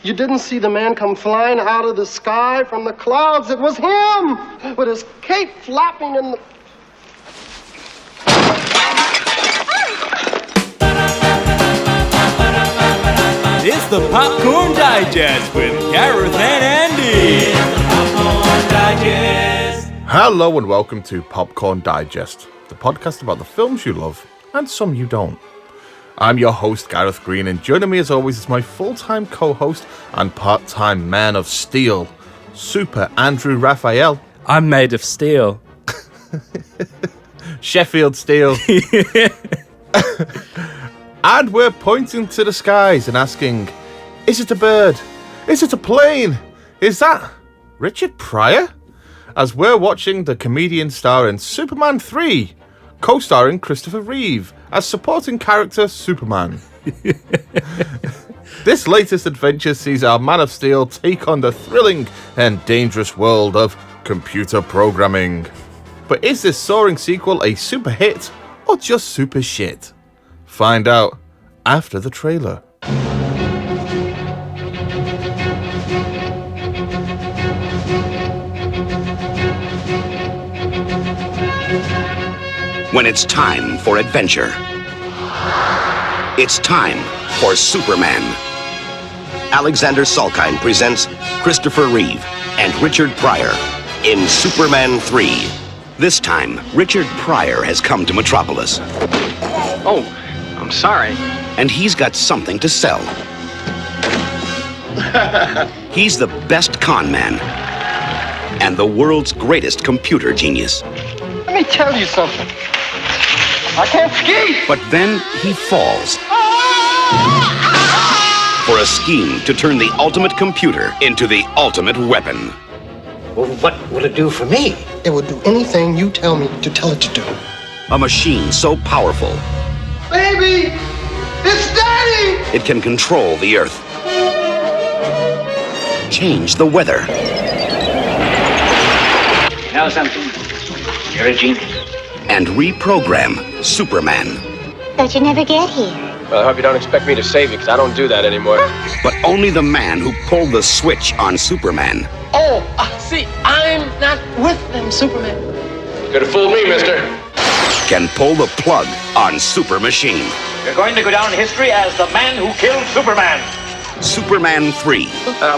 You didn't see the man come flying out of the sky from the clouds. It was him, with his cape flapping in the... It's the Popcorn Digest with Gareth and Andy. It's the Popcorn Digest. Hello and welcome to Popcorn Digest, the podcast about the films you love and some you don't. I'm your host, Gareth Green, and joining me as always is my full-time co-host and part-time man of steel, Super Andrew Raphael. I'm made of steel. Sheffield Steel. And we're pointing to the skies and asking, is it a bird? Is it a plane? Is that Richard Pryor? As we're watching the comedian star in Superman 3, co-starring Christopher Reeve as supporting character Superman. This latest adventure sees our Man of Steel take on the thrilling and dangerous world of computer programming. But is this soaring sequel a super hit or just super shit? Find out after the trailer. When it's time for adventure, it's time for Superman. Alexander Salkind presents Christopher Reeve and Richard Pryor in Superman 3. This time, Richard Pryor has come to Metropolis. Oh, I'm sorry. And he's got something to sell. He's the best con man and the world's greatest computer genius. Let me tell you something. I can't ski! But then he falls for a scheme to turn the ultimate computer into the ultimate weapon. Well, what will it do for me? It will do anything you tell me to tell it to do. A machine so powerful, Baby! It's Daddy! it can control the Earth, change the weather, You know something? You're a genius. and reprogram Superman. Thought you'd never get here. Well, I hope you don't expect me to save you, because I don't do that anymore. But only the man who pulled the switch on Superman Oh, see, I'm not with them, Superman. Could have fooled me, mister. can pull the plug on Super Machine. You're going to go down in history as the man who killed Superman. Superman 3.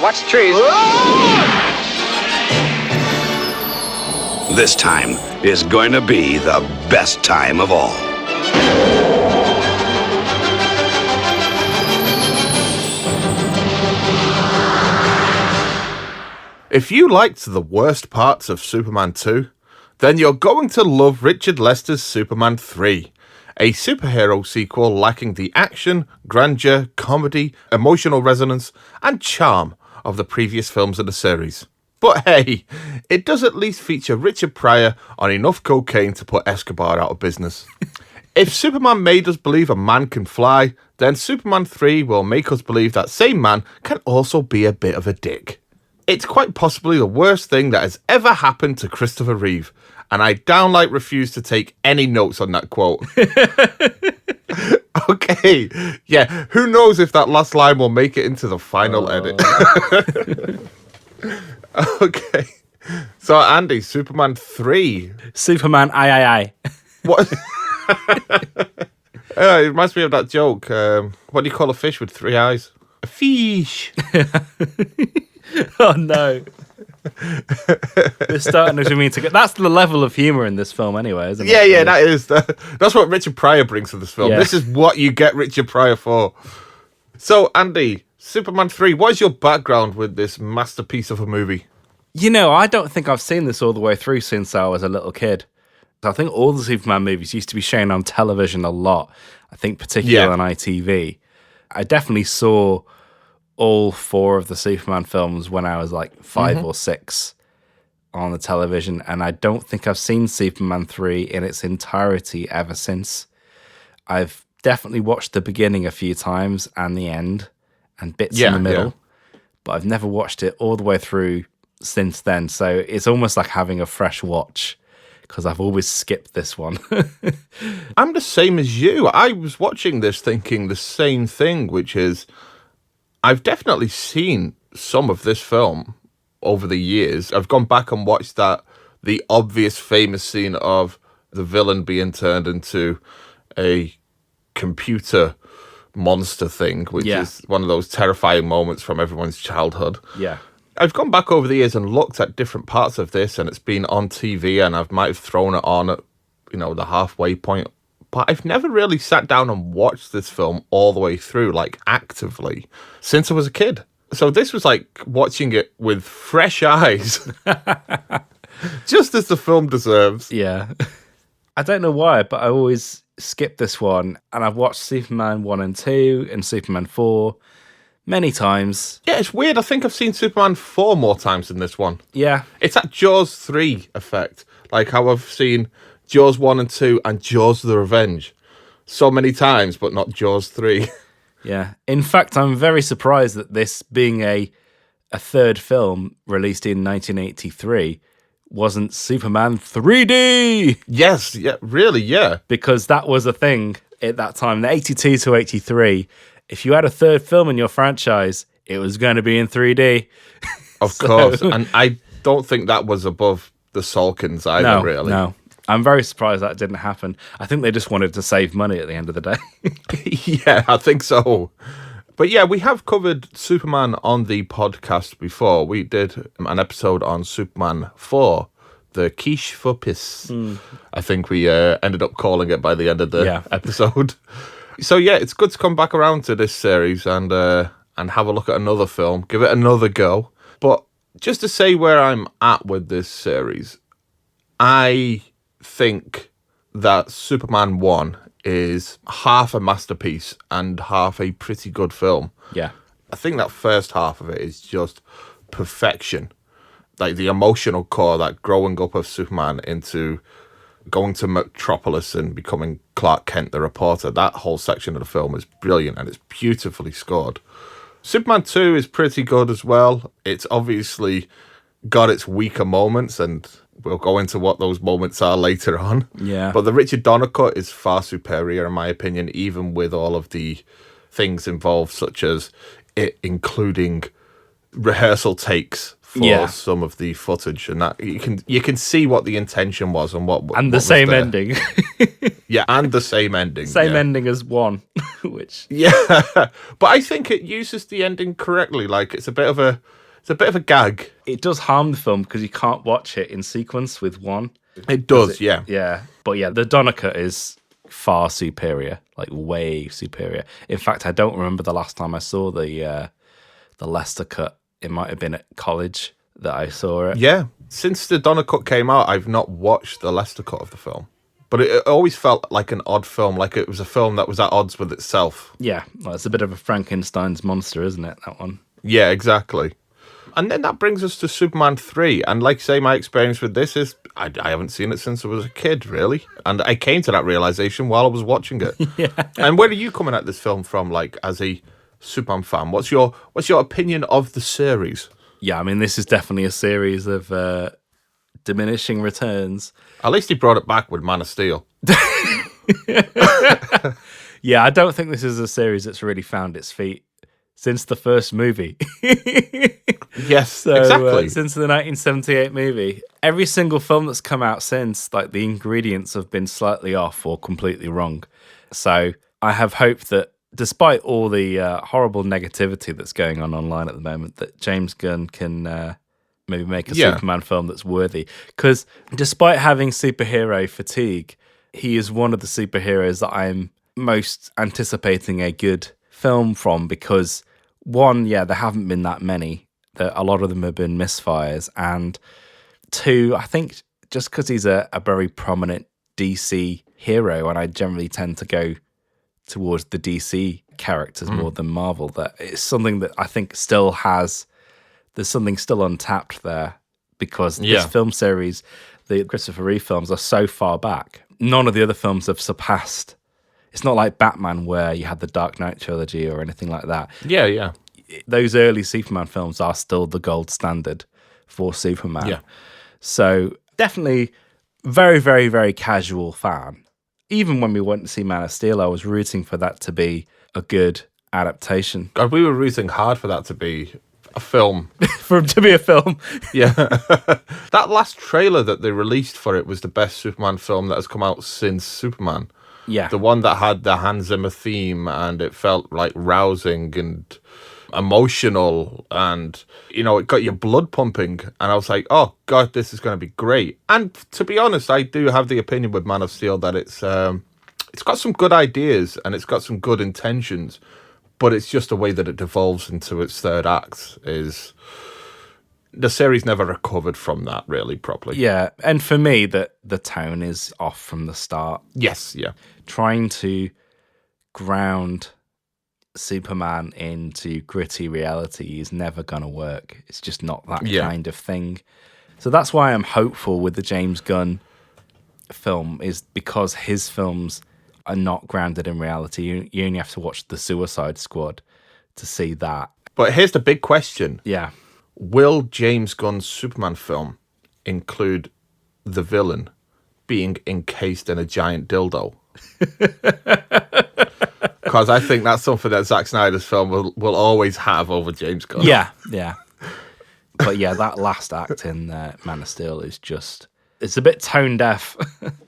Watch the trees. This time is going to be the best time of all. If you liked the worst parts of Superman 2, then you're going to love Richard Lester's Superman 3, a superhero sequel lacking the action, grandeur, comedy, emotional resonance, and charm of the previous films in the series. But hey, it does at least feature Richard Pryor on enough cocaine to put Escobar out of business. If Superman made us believe a man can fly, then Superman 3 will make us believe that same man can also be a bit of a dick. It's quite possibly the worst thing that has ever happened to Christopher Reeve, and I downright refuse to take any notes on that quote. Okay, yeah, who knows if that last line will make it into the final edit. Okay, so Andy, Superman 3. Superman, aye. What? It reminds me of that joke. What do you call a fish with 3 eyes? A fish. Oh no. We're starting as we mean to get. That's the level of humour in this film anyway, isn't it? Yeah, that is. That's what Richard Pryor brings to this film. Yeah. This is what you get Richard Pryor for. So, Andy, Superman 3, what is your background with this masterpiece of a movie? You know, I don't think I've seen this all the way through since I was a little kid. I think all the Superman movies used to be shown on television a lot. I think particularly on ITV. I definitely saw all 4 of the Superman films when I was like 5 or 6 on the television, and I don't think I've seen Superman 3 in its entirety ever since. I've definitely watched the beginning a few times and the end and bits in the middle, but I've never watched it all the way through since then, so it's almost like having a fresh watch because I've always skipped this one. I'm the same as you. I was watching this thinking the same thing, which is I've definitely seen some of this film over the years. I've gone back and watched the obvious famous scene of the villain being turned into a computer monster thing, which is one of those terrifying moments from everyone's childhood. Yeah. I've gone back over the years and looked at different parts of this, and it's been on TV, and I might have thrown it on at, the halfway point. But I've never really sat down and watched this film all the way through, like actively, since I was a kid. So this was like watching it with fresh eyes, just as the film deserves. Yeah. I don't know why, but I always skip this one, and I've watched Superman 1 and 2 and Superman 4 many times. Yeah, it's weird. I think I've seen Superman 4 more times than this one. Yeah. It's that Jaws 3 effect. Like how I've seen Jaws 1 and 2 and Jaws the Revenge so many times, but not Jaws 3. Yeah. In fact, I'm very surprised that this being a third film released in 1983 wasn't Superman 3D. Yes, yeah, really, yeah. Because that was a thing at that time, the 82 to 83. If you had a third film in your franchise, it was going to be in 3D. Of course. And I don't think that was above the Salkins either, really. No. I'm very surprised that didn't happen. I think they just wanted to save money at the end of the day. Yeah, I think so. But yeah, we have covered Superman on the podcast before. We did an episode on Superman 4, the Quiche for Piss. I think we ended up calling it by the end of the episode. So yeah, it's good to come back around to this series and have a look at another film, give it another go. But just to say where I'm at with this series, I think that Superman 1 is half a masterpiece and half a pretty good film. Yeah. I think that first half of it is just perfection. Like the emotional core, that growing up of Superman into going to Metropolis and becoming Clark Kent, the reporter, that whole section of the film is brilliant and it's beautifully scored. Superman 2 is pretty good as well. It's obviously got its weaker moments, and we'll go into what those moments are later on. Yeah. But the Richard Donner cut is far superior, in my opinion, even with all of the things involved, such as it including rehearsal takes for some of the footage, and that you can see what the intention was and what the same ending. Yeah, and the same ending. Same ending as 1, which but I think it uses the ending correctly. Like it's a bit of a gag. it does harm the film because you can't watch it in sequence with 1. It does, yeah. Yeah. But yeah, the Donner cut is far superior, like way superior. In fact, I don't remember the last time I saw the Lester cut. It might have been at college that I saw it. Yeah. Since the Donner cut came out, I've not watched the Lester cut of the film. But it always felt like an odd film, like it was a film that was at odds with itself. Yeah. Well, it's a bit of a Frankenstein's monster, isn't it, that one? Yeah, exactly. And then that brings us to Superman 3. And like I say, my experience with this is I haven't seen it since I was a kid, really. And I came to that realization while I was watching it. Yeah. And where are you coming at this film from, like, as a Superman fan? What's your opinion of the series? Yeah, I mean, this is definitely a series of diminishing returns. At least he brought it back with Man of Steel. Yeah, I don't think this is a series that's really found its feet since the first movie. Yes, exactly. Since the 1978 movie. Every single film that's come out since, like, the ingredients have been slightly off or completely wrong. So I have hope that despite all the horrible negativity that's going on online at the moment, that James Gunn can maybe make a Superman film that's worthy. Because despite having superhero fatigue, he is one of the superheroes that I'm most anticipating a good film from, because one, there haven't been that many. A lot of them have been misfires. And two, I think just because he's a very prominent DC hero, and I generally tend to go towards the DC characters more than Marvel, that it's something that I think there's something still untapped there, because this film series, the Christopher Reeve films, are so far back. None of the other films have surpassed. It's not like Batman where you had the Dark Knight trilogy or anything like that. Yeah. Those early Superman films are still the gold standard for Superman. Yeah. So definitely very, very, very casual fan. Even when we went to see Man of Steel, I was rooting for that to be a good adaptation. God, we were rooting hard for that to be a film. For it to be a film. Yeah. That last trailer that they released for it was the best Superman film that has come out since Superman. Yeah. The one that had the Hans Zimmer theme, and it felt like rousing and emotional, and it got your blood pumping, and I was like, oh god, this is going to be great. And to be honest, I do have the opinion with Man of Steel that it's got some good ideas and it's got some good intentions, but it's just the way that it devolves into its third act is the series never recovered from that really properly. Yeah, and for me, the tone is off from the start. Yes, yeah. Trying to ground Superman into gritty reality is never going to work. It's just not that kind of thing. So that's why I'm hopeful with the James Gunn film, is because his films are not grounded in reality. You only have to watch The Suicide Squad to see that. But here's the big question. Yeah. Will James Gunn's Superman film include the villain being encased in a giant dildo? Because I think that's something that Zack Snyder's film will always have over James Gunn. Yeah. But yeah, that last act in Man of Steel is just... It's a bit tone deaf.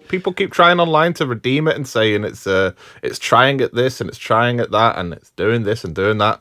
People keep trying online to redeem it and saying it's trying at this and it's trying at that and it's doing this and doing that.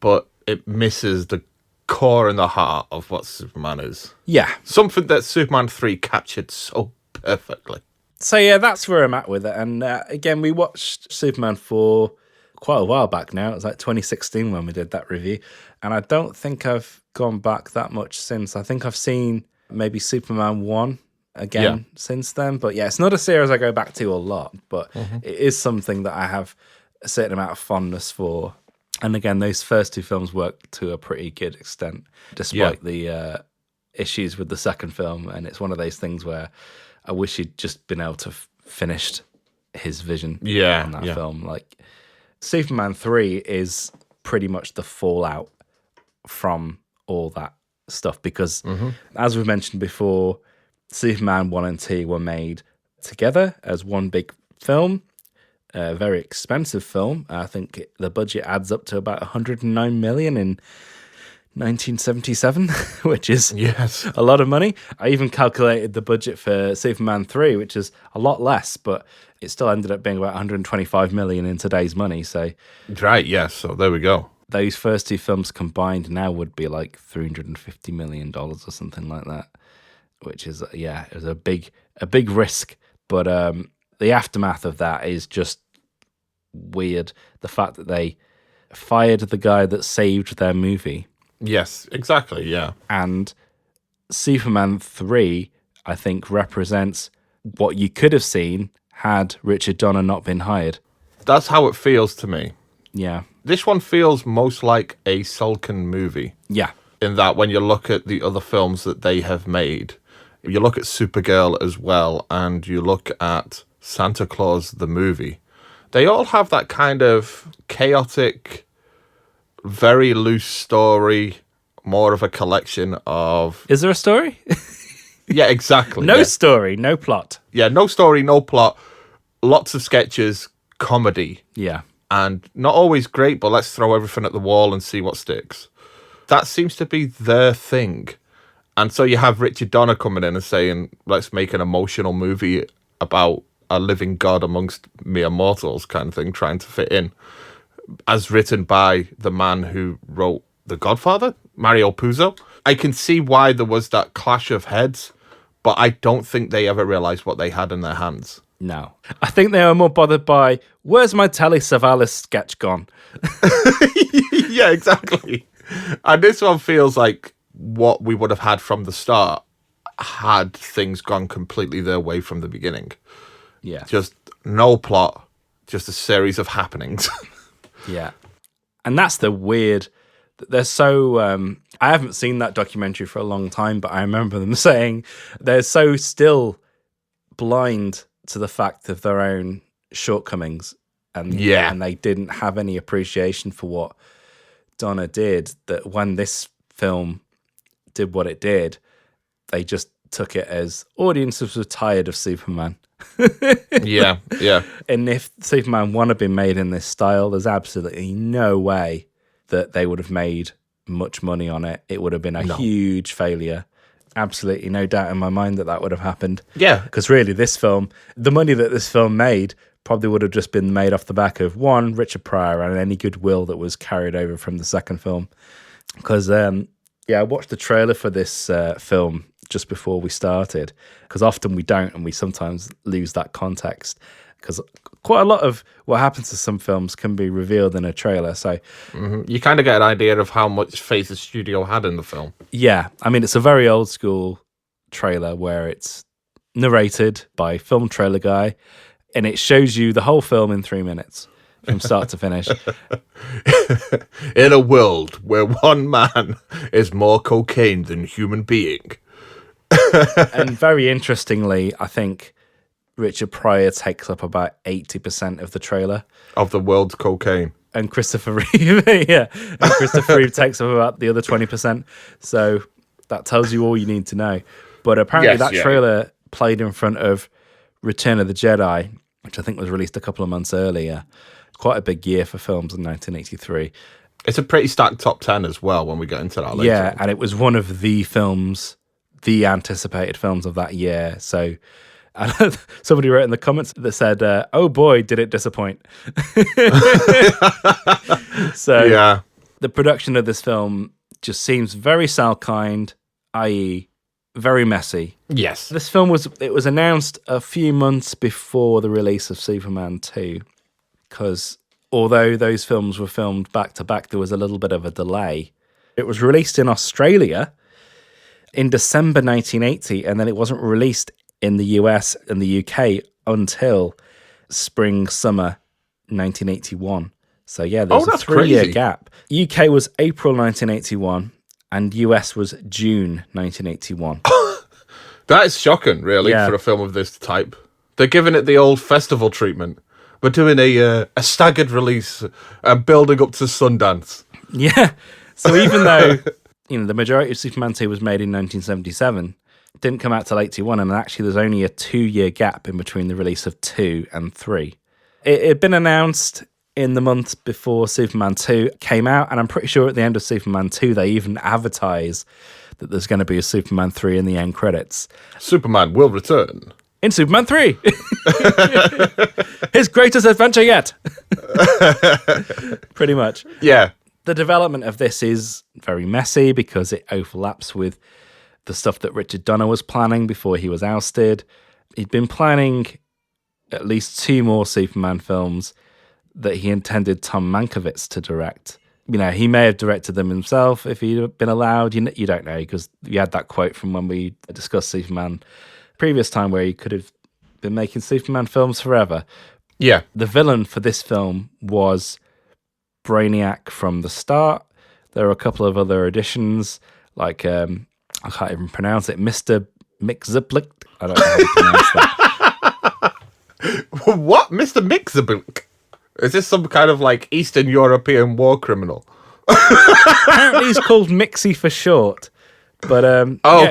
But it misses the core and the heart of what Superman is. Yeah. Something that Superman 3 captured so perfectly. So yeah, that's where I'm at with it. And again, we watched Superman 4 quite a while back now. It was like 2016 when we did that review. And I don't think I've gone back that much since. I think I've seen maybe Superman 1 again since then. But yeah, it's not a series I go back to a lot. But it is something that I have a certain amount of fondness for. And again, those first two films work to a pretty good extent, despite the issues with the second film. And it's one of those things where I wish he'd just been able to finished his vision on that film. Like, Superman 3 is pretty much the fallout from all that stuff because, as we've mentioned before, Superman 1 and 2 were made together as one big film. A very expensive film. I think the budget adds up to about $109 million in 1977, which is a lot of money. I even calculated the budget for Superman 3, which is a lot less, but it still ended up being about $125 million in today's money. So, right, yes. So there we go. Those first two films combined now would be like $350 million or something like that, which is it was a big risk, but the aftermath of that is just weird. The fact that they fired the guy that saved their movie. Yes, exactly, yeah. And Superman 3, I think, represents what you could have seen had Richard Donner not been hired. That's how it feels to me. Yeah. This one feels most like a Salkind movie. Yeah. In that when you look at the other films that they have made, you look at Supergirl as well, and you look at Santa Claus the movie, they all have that kind of chaotic, very loose story, more of a collection of... Is there a story? Yeah, exactly. No story, no plot. Yeah, no story, no plot. Lots of sketches, comedy. Yeah. And not always great, but let's throw everything at the wall and see what sticks. That seems to be their thing. And so you have Richard Donner coming in and saying, let's make an emotional movie about a living god amongst mere mortals kind of thing, trying to fit in. As written by the man who wrote The Godfather, Mario Puzo. I can see why there was that clash of heads, but I don't think they ever realised what they had in their hands. No. I think they were more bothered by, where's my Telly Savalas sketch gone? Yeah, exactly. And this one feels like what we would have had from the start had things gone completely their way from the beginning. Yeah. Just no plot, just a series of happenings. Yeah. And that's the weird... They're so... I haven't seen that documentary for a long time, but I remember them saying they're so still blind to the fact of their own shortcomings. And they didn't have any appreciation for what Donner did, that when this film did what it did, they just took it as audiences were tired of Superman Yeah. And if Superman 1 had been made in this style, there's absolutely no way that they would have made much money on it. It would have been a huge failure. Absolutely no doubt in my mind that would have happened. Yeah. Because really, this film, the money that this film made probably would have just been made off the back of, one, Richard Pryor and any goodwill that was carried over from the second film. Because, I watched the trailer for this film just before we started, because often we don't, and we sometimes lose that context, because quite a lot of what happens to some films can be revealed in a trailer. So you kind of get an idea of how much faith the studio had in the film. Yeah, I mean, it's a very old school trailer where it's narrated by film trailer guy, and it shows you the whole film in 3 minutes from start to finish. In a world where one man is more cocaine than human being. And very interestingly, I think Richard Pryor takes up about 80% of the trailer. Of the world's cocaine. And Christopher Reeve, and Christopher Reeve takes up about the other 20%. So that tells you all you need to know. But apparently trailer played in front of Return of the Jedi, which I think was released a couple of months earlier. Quite a big year for films in 1983. It's a pretty stacked top 10 as well when we get into that later. Yeah, and it was one of the films, the anticipated films of that year. So somebody wrote in the comments that said, oh boy, did it disappoint. So the production of this film just seems very Salkind, i.e. very messy. Yes. This film was announced a few months before the release of Superman 2, because although those films were filmed back to back, there was a little bit of a delay. It was released in Australia in December 1980, and then it wasn't released in the US and the UK until summer 1981. So yeah, there's a 3-year gap. UK was April 1981 and US was June 1981. That is shocking, really, for a film of this type. They're giving it the old festival treatment. We're doing a staggered release and building up to Sundance. Yeah. So even though the majority of Superman 2 was made in 1977, it didn't come out till 81, and actually there's only a 2-year gap in between the release of 2 and 3. It had been announced in the month before Superman 2 came out, and I'm pretty sure at the end of Superman 2 they even advertise that there's going to be a Superman 3 in the end credits. Superman will return. In Superman 3. His greatest adventure yet. Pretty much. Yeah. The development of this is very messy because it overlaps with the stuff that Richard Donner was planning before he was ousted. He'd been planning at least 2 more Superman films that he intended Tom Mankiewicz to direct. He may have directed them himself if he'd been allowed. You don't know, because you had that quote from when we discussed Superman previous time where he could have been making Superman films forever. Yeah. The villain for this film was Brainiac from the start. There are a couple of other additions, like, I can't even pronounce it, Mr. Mixziplik. I don't know how to pronounce that. What? Mr. Mixziplik? Is this some kind of, like, Eastern European war criminal? Apparently he's called Mixie for short. But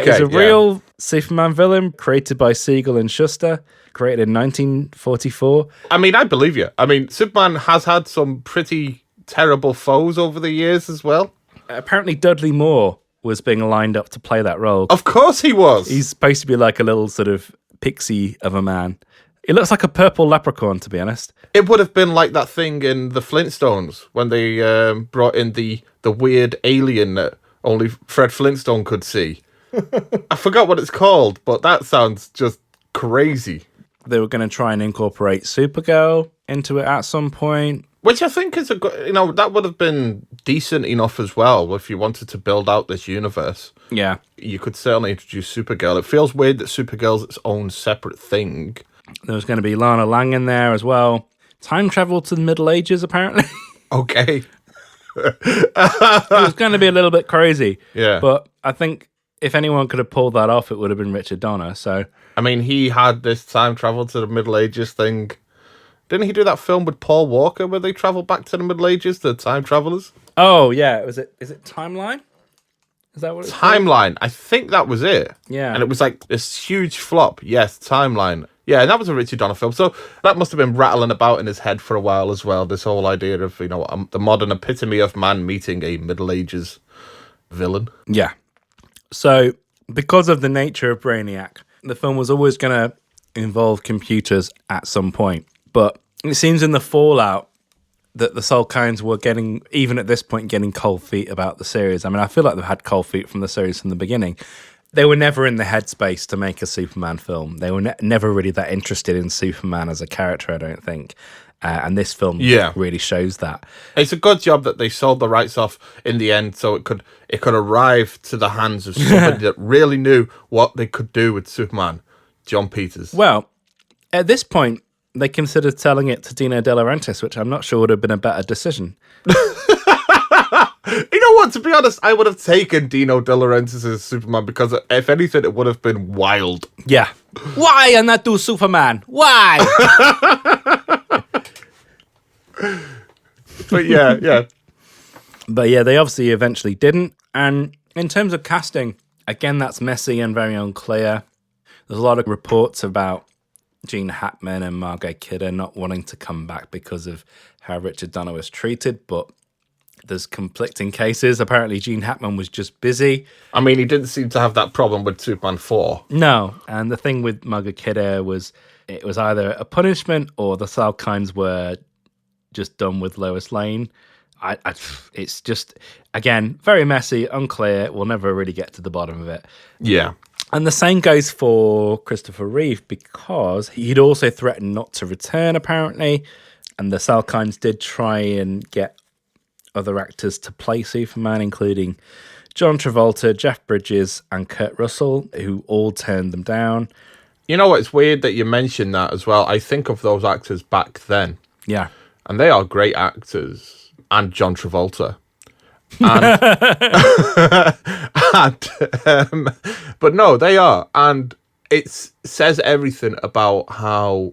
he's a real Superman villain created by Siegel and Shuster, created in 1944. I mean, I believe you. I mean, Superman has had some pretty terrible foes over the years as well. Apparently Dudley Moore was being lined up to play that role. Of course he was. He's supposed to be like a little sort of pixie of a man. He looks like a purple leprechaun, to be honest. It would have been like that thing in the Flintstones when they brought in the weird alien that only Fred Flintstone could see. I forgot what it's called, but that sounds just crazy. They were going to try and incorporate Supergirl into it at some point. Which I think is that would have been decent enough as well if you wanted to build out this universe. Yeah. You could certainly introduce Supergirl. It feels weird that Supergirl's its own separate thing. There was going to be Lana Lang in there as well. Time travel to the Middle Ages, apparently. Okay. It was going to be a little bit crazy. Yeah. But I think if anyone could have pulled that off, it would have been Richard Donner. So, I mean, he had this time travel to the Middle Ages thing. Didn't he do that film with Paul Walker where they travel back to the Middle Ages, the time travelers? Oh, yeah. Is it Timeline? Is that what it's Timeline. I think that was it. Yeah. And it was like this huge flop. Yes, Timeline. Yeah, and that was a Richard Donner film. So that must have been rattling about in his head for a while as well. This whole idea of, the modern epitome of man meeting a Middle Ages villain. Yeah. So because of the nature of Brainiac, the film was always going to involve computers at some point. But it seems in the fallout that the Salkinds were even at this point, getting cold feet about the series. I mean, I feel like they've had cold feet from the series from the beginning. They were never in the headspace to make a Superman film. They were never really that interested in Superman as a character, I don't think. And this film really shows that. It's a good job that they sold the rights off in the end, so it could arrive to the hands of somebody that really knew what they could do with Superman, John Peters. Well, at this point, they considered selling it to Dino De Laurentiis, which I'm not sure would have been a better decision. You know what? To be honest, I would have taken Dino De Laurentiis as Superman because, if anything, it would have been wild. Yeah. Why and not do Superman? Why? But yeah. But yeah, they obviously eventually didn't. And in terms of casting, again, that's messy and very unclear. There's a lot of reports about Gene Hackman and Margot Kidder not wanting to come back because of how Richard Donner was treated, but there's conflicting cases. Apparently, Gene Hackman was just busy. I mean, he didn't seem to have that problem with Superman 4. No, and the thing with Margot Kidder was it was either a punishment or the Salkinds were just done with Lois Lane. It's just, again, very messy, unclear. We'll never really get to the bottom of it. Yeah. And the same goes for Christopher Reeve, because he'd also threatened not to return, apparently. And the Salkinds did try and get other actors to play Superman, including John Travolta, Jeff Bridges, and Kurt Russell, who all turned them down. You know what? It's weird that you mentioned that as well. I think of those actors back then. Yeah. And they are great actors. And John Travolta. But no, they are. And it says everything about how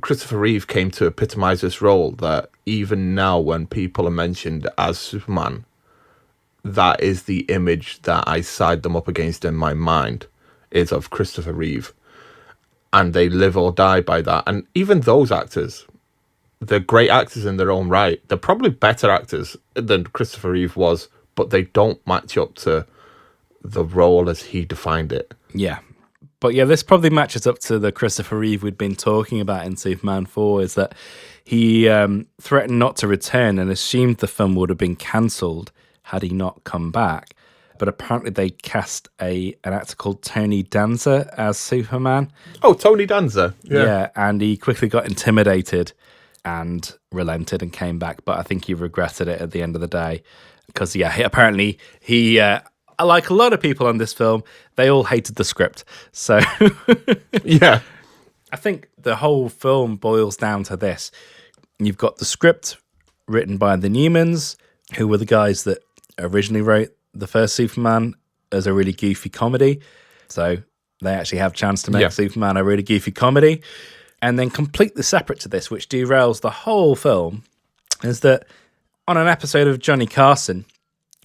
Christopher Reeve came to epitomize this role, that even now when people are mentioned as Superman, that is the image that I side them up against in my mind, is of Christopher Reeve. And they live or die by that. And even those actors, they're great actors in their own right. They're probably better actors than Christopher Reeve was, but they don't match up to the role as he defined it. Yeah. But yeah, this probably matches up to the Christopher Reeve we'd been talking about in Superman 4, is that he threatened not to return and assumed the film would have been cancelled had he not come back. But apparently they cast an actor called Tony Danza as Superman. Oh, Tony Danza. Yeah, and he quickly got intimidated and relented and came back. But I think he regretted it at the end of the day. Because, apparently he like a lot of people on this film, they all hated the script. So, yeah. I think the whole film boils down to this. You've got the script written by the Newmans, who were the guys that originally wrote the first Superman as a really goofy comedy. So they actually have a chance to make Superman a really goofy comedy. And then completely separate to this, which derails the whole film, is that on an episode of Johnny Carson,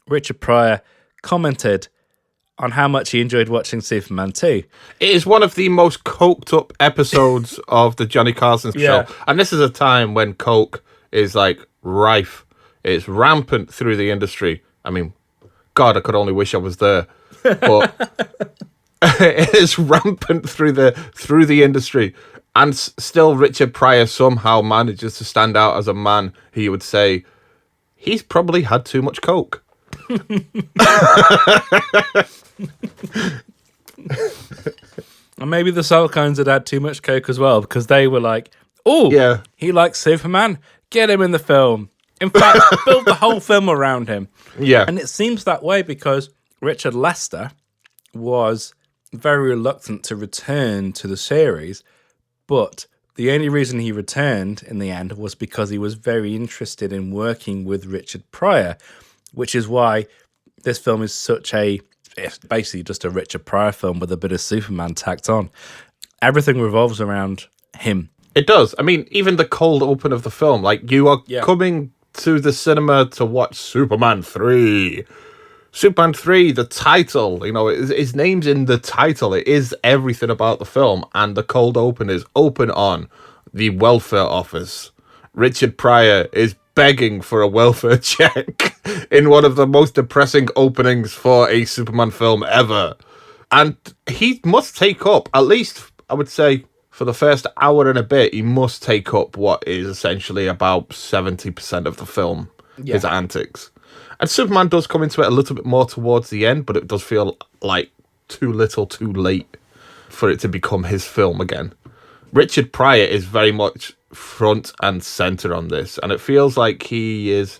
Richard Pryor commented on how much he enjoyed watching Superman 2. It is one of the most coked up episodes of the Johnny Carson show. And this is a time when coke is like rife. It's rampant through the industry. I mean, God, I could only wish I was there. But it is rampant through the industry. And still Richard Pryor somehow manages to stand out as a man who you would say, he's probably had too much coke. And maybe the Salkinds had too much coke as well, because they were like, he likes Superman, get him in the film. In fact, build the whole film around him. Yeah. And it seems that way because Richard Lester was very reluctant to return to the series, but the only reason he returned in the end was because he was very interested in working with Richard Pryor, which is why this film is it's basically just a Richard Pryor film with a bit of Superman tacked on. Everything revolves around him. It does. I mean, even the cold open of the film, like you are coming to the cinema to watch Superman 3. Superman 3, the title, his name's in the title. It is everything about the film. And the cold open is open on the welfare office. Richard Pryor is begging for a welfare check in one of the most depressing openings for a Superman film ever. And he must take up, at least, I would say, for the first hour and a bit, he must take up what is essentially about 70% of the film, his antics. And Superman does come into it a little bit more towards the end, but it does feel like too little, too late for it to become his film again. Richard Pryor is very much front and center on this, and it feels like he is...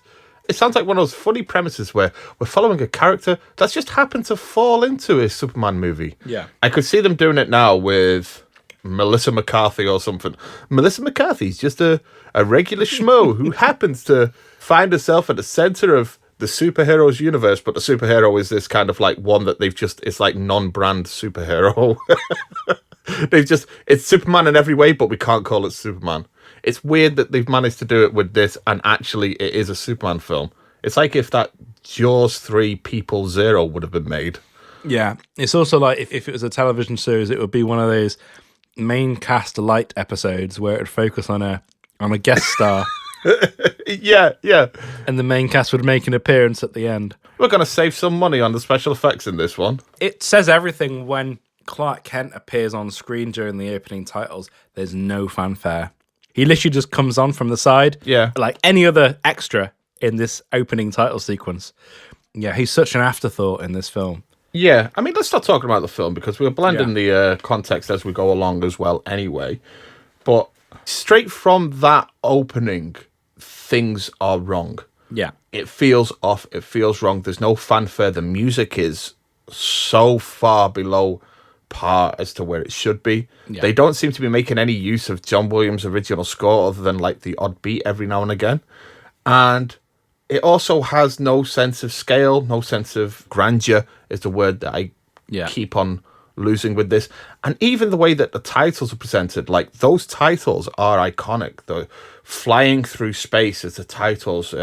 It sounds like one of those funny premises where we're following a character that's just happened to fall into a Superman movie. Yeah. I could see them doing it now with Melissa McCarthy or something. Melissa McCarthy's just a regular schmo who happens to find herself at the center of the superheroes universe, but the superhero is this kind of like one that it's like non-brand superhero. It's Superman in every way, but we can't call it Superman. It's weird that they've managed to do it with this, and actually it is a Superman film. It's like if that Jaws 3 People Zero would have been made. Yeah. It's also like if it was a television series, it would be one of those main cast light episodes where it would focus on a guest star. Yeah. And the main cast would make an appearance at the end. We're going to save some money on the special effects in this one. It says everything when Clark Kent appears on screen during the opening titles. There's no fanfare. He literally just comes on from the side. Yeah. Like any other extra in this opening title sequence. Yeah, he's such an afterthought in this film. Yeah, I mean, let's start talking about the film because we're blending the context as we go along as well anyway. But straight from that opening, things are wrong. Yeah. It feels off. It feels wrong. There's no fanfare. The music is so far below par as to where it should be. Yeah. They don't seem to be making any use of John Williams' original score other than like the odd beat every now and again. And it also has no sense of scale, no sense of grandeur is the word that I keep on losing with this. And even the way that the titles are presented, like those titles are iconic. The flying through space as the titles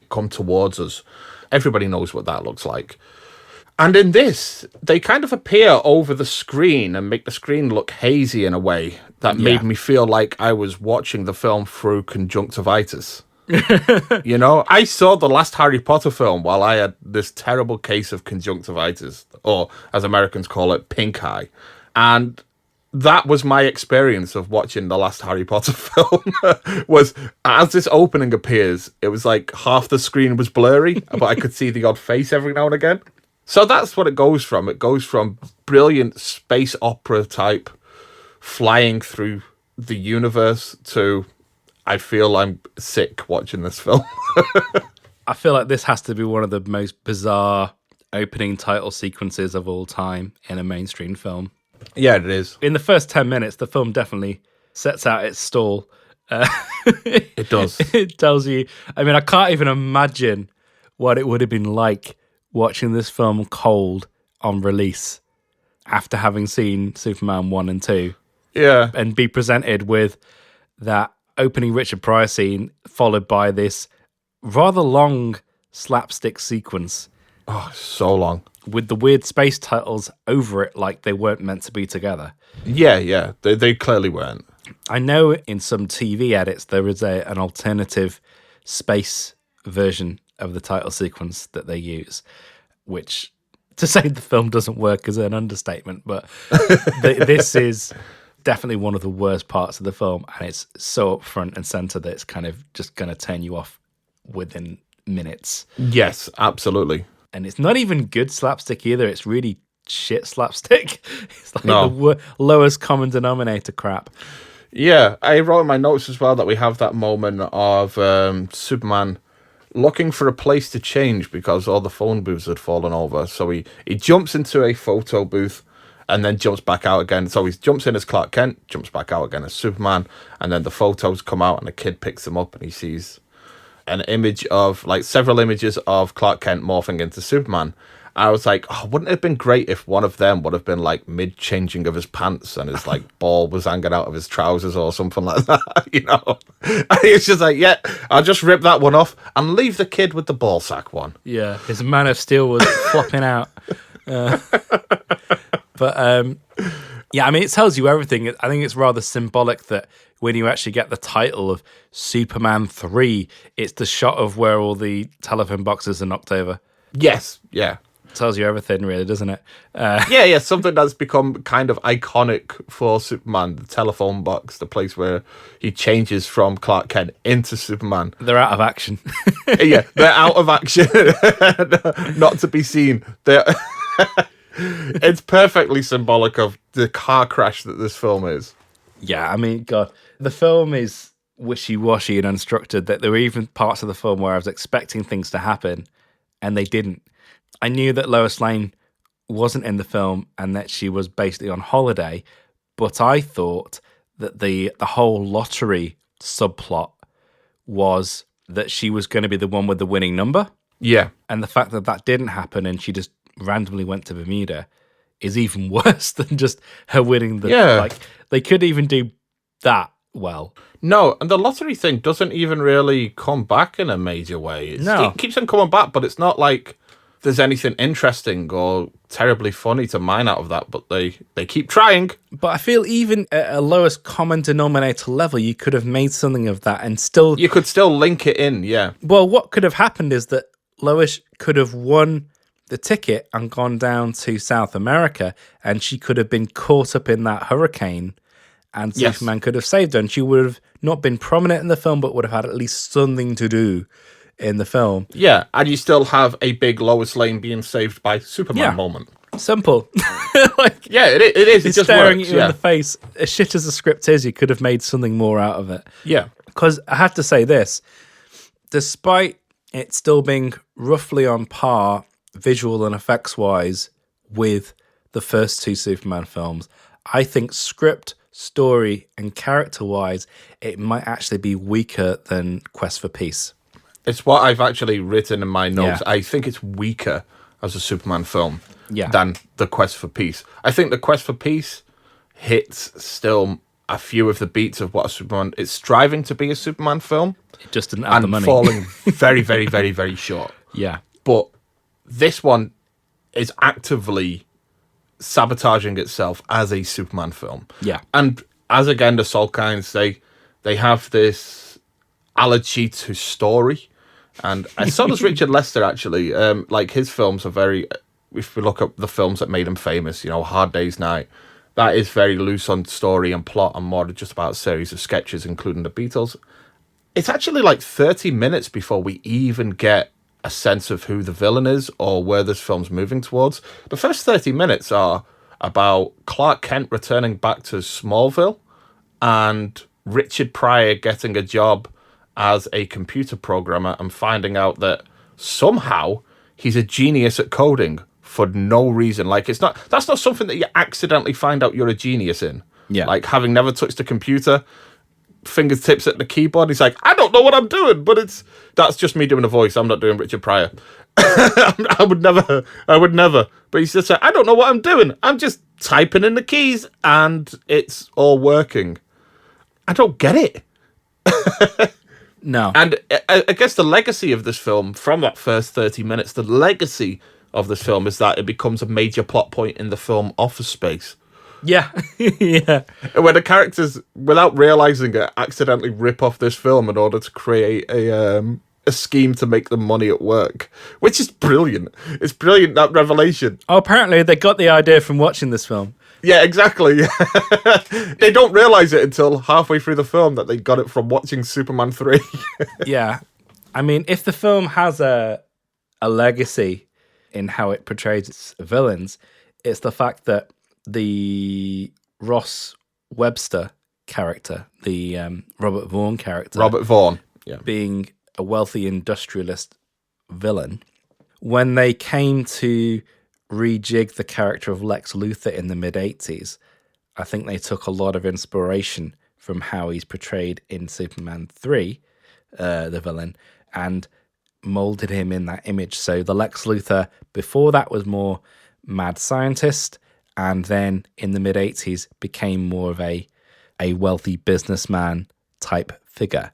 come towards us. Everybody knows what that looks like. And in this, they kind of appear over the screen and make the screen look hazy in a way that made me feel like I was watching the film through conjunctivitis. I saw the last Harry Potter film while I had this terrible case of conjunctivitis, or as Americans call it, pink eye. And that was my experience of watching the last Harry Potter film. Was as this opening appears, it was like half the screen was blurry, but I could see the odd face every now and again. So that's what it goes from. It goes from brilliant space opera type flying through the universe to I feel I'm sick watching this film. I feel like this has to be one of the most bizarre opening title sequences of all time in a mainstream film. Yeah, it is. In the first 10 minutes, the film definitely sets out its stall. It does. It tells you... I mean, I can't even imagine what it would have been like watching this film cold on release after having seen Superman 1 and 2. Yeah. And be presented with that opening Richard Pryor scene followed by this rather long slapstick sequence. Oh, so long. With the weird space titles over it like they weren't meant to be together. Yeah. They clearly weren't. I know in some TV edits there is an alternative space version of the title sequence that they use, which to say the film doesn't work is an understatement, but this is definitely one of the worst parts of the film, and it's so up front and center that it's kind of just going to turn you off within minutes. Yes, absolutely. And it's not even good slapstick either. It's really shit slapstick. It's like the lowest common denominator crap. Yeah, I wrote in my notes as well that we have that moment of Superman looking for a place to change because all the phone booths had fallen over. So he jumps into a photo booth and then jumps back out again. So he jumps in as Clark Kent, jumps back out again as Superman, and then the photos come out and the kid picks them up and he sees an image of, like, several images of Clark Kent morphing into Superman. I was like, oh, wouldn't it have been great if one of them would have been like mid-changing of his pants and his like ball was hanging out of his trousers or something like that, you know? And it's just like, yeah, I'll just rip that one off and leave the kid with the ball sack one. Yeah, his Man of Steel was flopping out. But yeah, I mean, it tells you everything. I think it's rather symbolic that when you actually get the title of Superman 3, it's the shot of where all the telephone boxes are knocked over. Yes, yeah. Tells you everything, really, doesn't it? Yeah, something that's become kind of iconic for Superman, the telephone box, the place where he changes from Clark Kent into Superman. They're out of action. Yeah, they're out of action. Not to be seen. It's perfectly symbolic of the car crash that this film is. Yeah, I mean, God, the film is wishy-washy and unstructured. That there were even parts of the film where I was expecting things to happen, and they didn't. I knew that Lois Lane wasn't in the film and that she was basically on holiday, but I thought that the whole lottery subplot was that she was going to be the one with the winning number. Yeah. And the fact that that didn't happen and she just randomly went to Bermuda is even worse than just her winning the... Yeah. Like, they could even do that well. No, and the lottery thing doesn't even really come back in a major way. It keeps on coming back, but it's not like there's anything interesting or terribly funny to mine out of that, but they keep trying. But I feel even at a lowest common denominator level, you could have made something of that and still... You could still link it in, yeah. Well, what could have happened is that Lois could have won the ticket and gone down to South America, and she could have been caught up in that hurricane, and Superman could have saved her, and she would have not been prominent in the film, but would have had at least something to do in the film. Yeah, and you still have a big Lois Lane being saved by Superman moment. Simple. Like, yeah, it is. It it's just staring works, at you in the face. As shit as the script is, you could have made something more out of it. Yeah. Because I have to say this, despite it still being roughly on par, visual and effects-wise, with the first two Superman films, I think script, story, and character-wise, it might actually be weaker than Quest for Peace. It's what I've actually written in my notes. Yeah. I think it's weaker as a Superman film Yeah. than The Quest for Peace. I think The Quest for Peace hits still a few of the beats of what a Superman... It's striving to be a Superman film. It just didn't have the money. And falling very, very, very, very short. Yeah. But this one is actively sabotaging itself as a Superman film. Yeah. And as, again, the Solkines, they have this allergy to story. And so does Richard Lester, actually. Like, his films are very... If we look up the films that made him famous, you know, Hard Day's Night, that is very loose on story and plot and more just about a series of sketches, including the Beatles. It's actually like 30 minutes before we even get a sense of who the villain is or where this film's moving towards. The first 30 minutes are about Clark Kent returning back to Smallville and Richard Pryor getting a job as a computer programmer and finding out that somehow he's a genius at coding for no reason. Like, that's not something that you accidentally find out you're a genius in. Yeah. Like, having never touched a computer, fingertips at the keyboard, he's like, I don't know what I'm doing, but that's just me doing a voice. I'm not doing Richard Pryor. I would never. But he's just like, I don't know what I'm doing. I'm just typing in the keys and it's all working. I don't get it. No. And I guess the legacy of this film, from that first 30 minutes, the legacy of this film is that it becomes a major plot point in the film Office Space. Yeah. Yeah. Where the characters, without realizing it, accidentally rip off this film in order to create a scheme to make them money at work, which is brilliant. It's brilliant, that revelation. Oh, apparently they got the idea from watching this film. Yeah, exactly. They don't realize it until halfway through the film that they got it from watching Superman 3. Yeah. I mean, if the film has a legacy in how it portrays its villains, it's the fact that the Ross Webster character, the Robert Vaughn character, yeah, being a wealthy industrialist villain, when they came to rejig the character of Lex Luthor in the mid-80s, I think they took a lot of inspiration from how he's portrayed in Superman 3, the villain, and molded him in that image. So the Lex Luthor before that was more mad scientist, and then in the mid-'80s became more of a wealthy businessman type figure.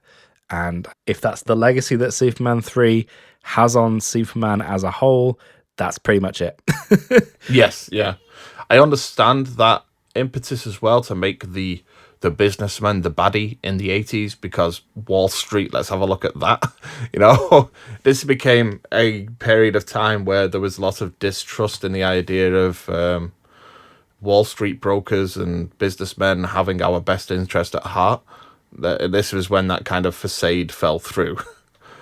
And if that's the legacy that Superman 3 has on Superman as a whole, that's pretty much it. Yes, yeah. I understand that impetus as well to make the businessman the baddie in the 80s, because Wall Street, let's have a look at that. This became a period of time where there was lots of distrust in the idea of Wall Street brokers and businessmen having our best interest at heart. This was when that kind of facade fell through.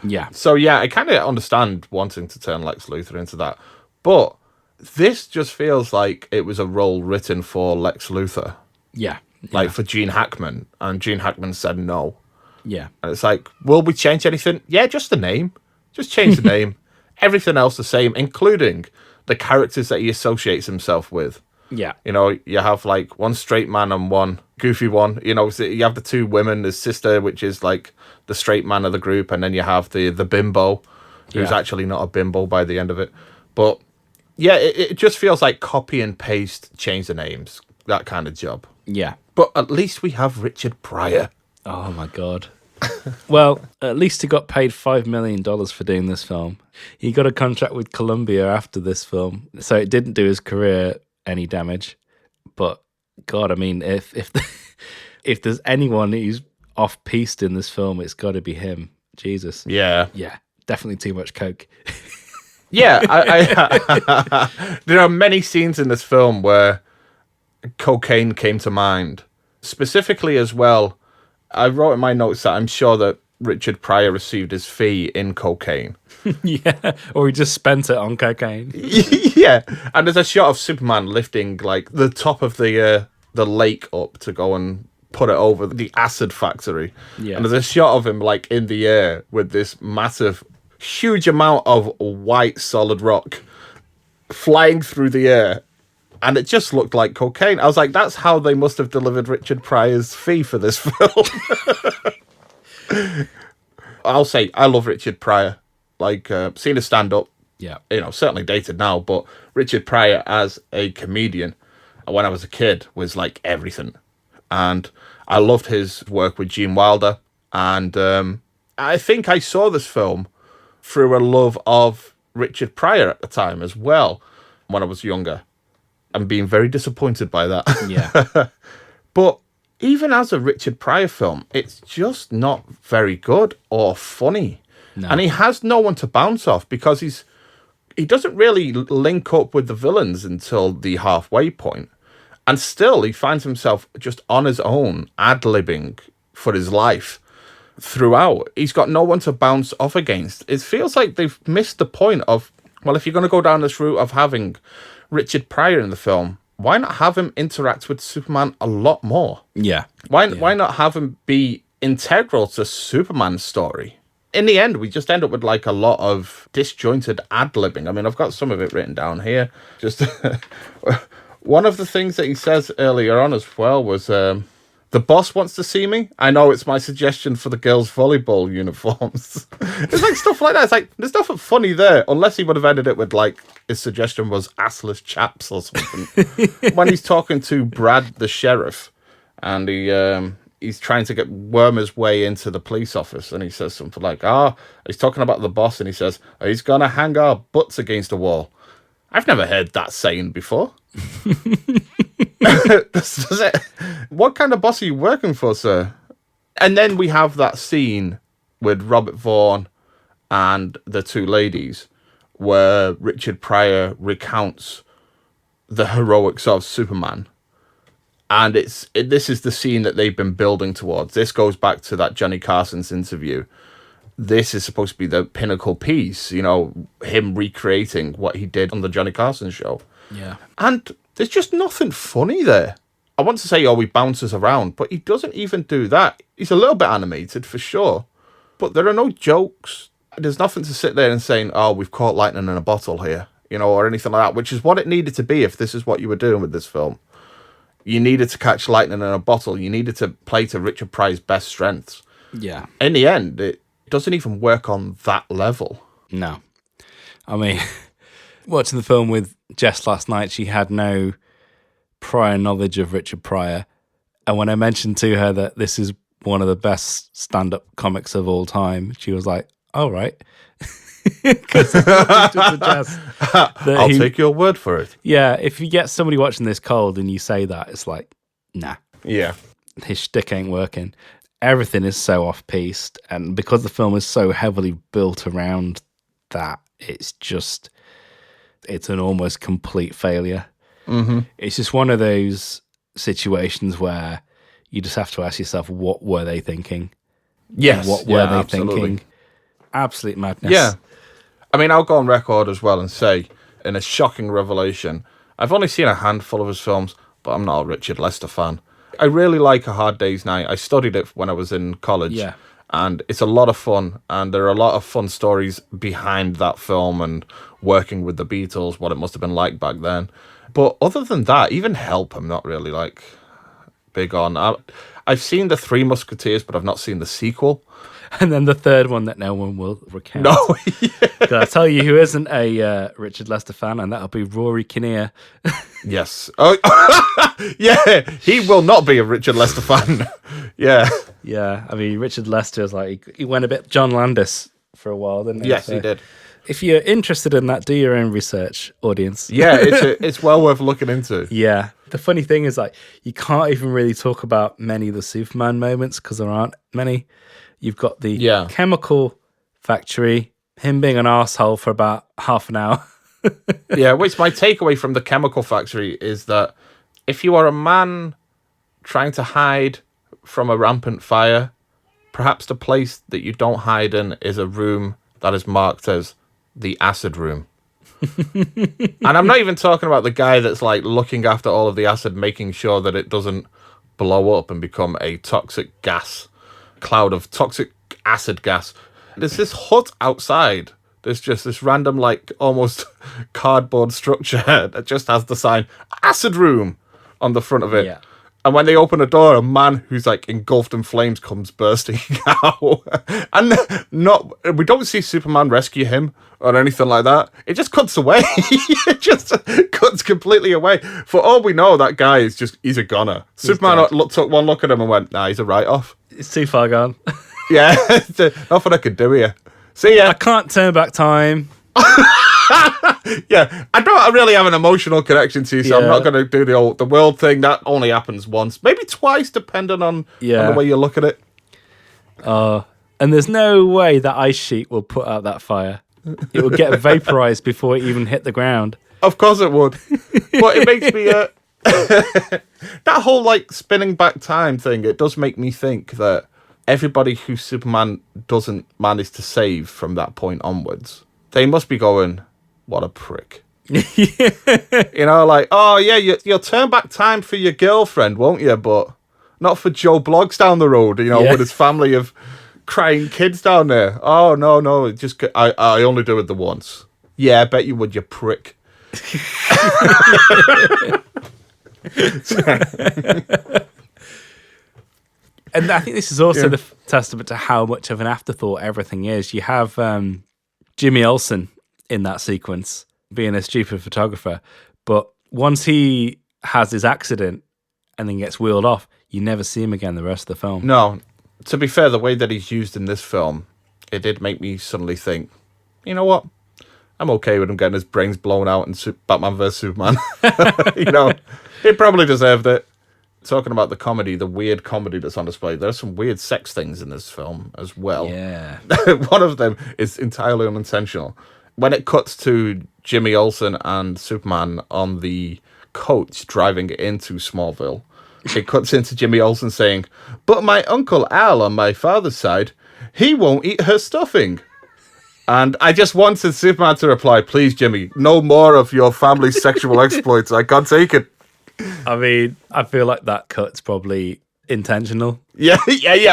Yeah. So yeah, I kind of understand wanting to turn Lex Luthor into that. But this just feels like it was a role written for Lex Luthor. Yeah. Like for Gene Hackman, and Gene Hackman said no. Yeah. And it's like, will we change anything? Yeah, just the name. Just change the name. Everything else the same, including the characters that he associates himself with. Yeah. You have like one straight man and one goofy one. So you have the two women, the sister, which is like the straight man of the group, and then you have the bimbo, who's actually not a bimbo by the end of it. But yeah, it just feels like copy and paste, change the names, that kind of job. Yeah. But at least we have Richard Pryor. Oh my God. Well, at least he got paid $5 million for doing this film. He got a contract with Columbia after this film, so it didn't do his career any damage. But God, I mean, if if there's anyone who's off-piste in this film, it's got to be him. Jesus. Yeah. Yeah, definitely too much coke. Yeah, I there are many scenes in this film where cocaine came to mind. Specifically as well, I wrote in my notes that I'm sure that Richard Pryor received his fee in cocaine. Yeah, or he just spent it on cocaine. Yeah, and there's a shot of Superman lifting like the top of the lake up to go and put it over the acid factory. Yeah. And there's a shot of him like in the air with this massive, huge amount of white solid rock flying through the air. And it just looked like cocaine. I was like, that's how they must have delivered Richard Pryor's fee for this film. I'll say, I love Richard Pryor. Like, seen his stand-up. Yeah. Certainly dated now, but Richard Pryor as a comedian, when I was a kid, was like everything. And I loved his work with Gene Wilder. And I think I saw this film through a love of Richard Pryor at the time as well, when I was younger. I'm being very disappointed by that. Yeah. But even as a Richard Pryor film, it's just not very good or funny. No. And he has no one to bounce off because he doesn't really link up with the villains until the halfway point. And still, he finds himself just on his own, ad-libbing for his life throughout. He's got no one to bounce off against. It feels like they've missed the point of, well, if you're going to go down this route of having Richard Pryor in the film, why not have him interact with Superman a lot more? Yeah. Why not have him be integral to Superman's story? In the end, we just end up with like a lot of disjointed ad-libbing. I mean, I've got some of it written down here. Just one of the things that he says earlier on as well was, the boss wants to see me. I know it's my suggestion for the girls' volleyball uniforms. It's like stuff like that. It's like, there's nothing funny there, unless he would have ended it with like, his suggestion was assless chaps or something. When he's talking to Brad, the sheriff, and he's trying to worm his way into the police office, and he says something like, he's talking about the boss, and he says, he's gonna hang our butts against a wall. I've never heard that saying before. What kind of boss are you working for, sir? And then we have that scene with Robert Vaughn and the two ladies where Richard Pryor recounts the heroics of Superman. And this is the scene that they've been building towards. This goes back to that Johnny Carson's interview. This is supposed to be the pinnacle piece, him recreating what he did on the Johnny Carson show. Yeah. And there's just nothing funny there. I want to say, he bounces around, but he doesn't even do that. He's a little bit animated, for sure. But there are no jokes. There's nothing to sit there and saying, we've caught lightning in a bottle here, or anything like that, which is what it needed to be if this is what you were doing with this film. You needed to catch lightning in a bottle. You needed to play to Richard Pryor's best strengths. Yeah. In the end, it doesn't even work on that level. No. I mean, watching the film with Jess last night, she had no prior knowledge of Richard Pryor. And when I mentioned to her that this is one of the best stand-up comics of all time, she was like, "All right." Because I'll take your word for it. Yeah, if you get somebody watching this cold and you say that, it's like, nah. Yeah. His shtick ain't working. Everything is so off-piste, and because the film is so heavily built around that, it's an almost complete failure. Mm-hmm. It's just one of those situations where you just have to ask yourself, what were they thinking? Yes. What were they absolutely. thinking? Absolute madness. Yeah. I mean, I'll go on record as well and say, in a shocking revelation, I've only seen a handful of his films, but I'm not a Richard Lester fan. I really like A Hard Day's Night. I studied it when I was in college. Yeah. And it's a lot of fun. And there are a lot of fun stories behind that film and working with the Beatles, what it must have been like back then. But other than that, even Help, I'm not really like big on. I've seen The Three Musketeers, but I've not seen the sequel. And then the third one that no one will recount. No. Can I tell you who isn't a Richard Lester fan? And that'll be Rory Kinnear. Yes. Oh, yeah. He will not be a Richard Lester fan. Yeah. Yeah. I mean, Richard Lester is like, he went a bit John Landis for a while, didn't he? Yes, So he did. if you're interested in that, do your own research, audience. Yeah, it's well worth looking into. Yeah. The funny thing is, like, you can't even really talk about many of the Superman moments because there aren't many. You've got the chemical factory, him being an arsehole for about half an hour. Yeah, which my takeaway from the chemical factory is that if you are a man trying to hide from a rampant fire, perhaps the place that you don't hide in is a room that is marked as the acid room. And I'm not even talking about the guy that's like looking after all of the acid, making sure that it doesn't blow up and become a toxic gas, cloud of toxic acid gas. There's this hut outside. There's just this random, like, almost cardboard structure that just has the sign acid room on the front of it. Yeah. And when they open a door, a man who's like engulfed in flames comes bursting out. And we don't see Superman rescue him or anything like that. It just cuts away. It just cuts completely away. For all we know, that guy he's a goner. Superman took one look at him and went, nah, he's a write-off. It's too far gone. Yeah, nothing I could do here. See ya. I can't turn back time. Yeah, I don't really have an emotional connection to you, so I'm not going to do the world thing. That only happens once, maybe twice, depending on the way you look at it. And there's no way that ice sheet will put out that fire. It will get vaporized before it even hit the ground. Of course it would. But it makes me... that whole, like, spinning back time thing, it does make me think that everybody who Superman doesn't manage to save from that point onwards, they must be going, what a prick. You know, like, oh, yeah, you'll turn back time for your girlfriend, won't you? But not for Joe Bloggs down the road, you know, with his family of crying kids down there. Oh, no, just I only do it the once. Yeah, I bet you would, you prick. And I think this is also the testament to how much of an afterthought everything is. You have Jimmy Olsen in that sequence being a stupid photographer, but once he has his accident and then gets wheeled off, you never see him again the rest of the film. No, to be fair, the way that he's used in this film, it did make me suddenly think, you know what? I'm okay with him getting his brains blown out in Batman vs Superman. You know, he probably deserved it. Talking about the comedy, the weird comedy that's on display, there are some weird sex things in this film as well. Yeah. One of them is entirely unintentional. When it cuts to Jimmy Olsen and Superman on the coach driving into Smallville, it cuts into Jimmy Olsen saying, but my Uncle Al on my father's side, he won't eat her stuffing. And I just wanted Superman to reply, please, Jimmy, no more of your family's sexual exploits. I can't take it. I mean, I feel like that cut's probably intentional. Yeah,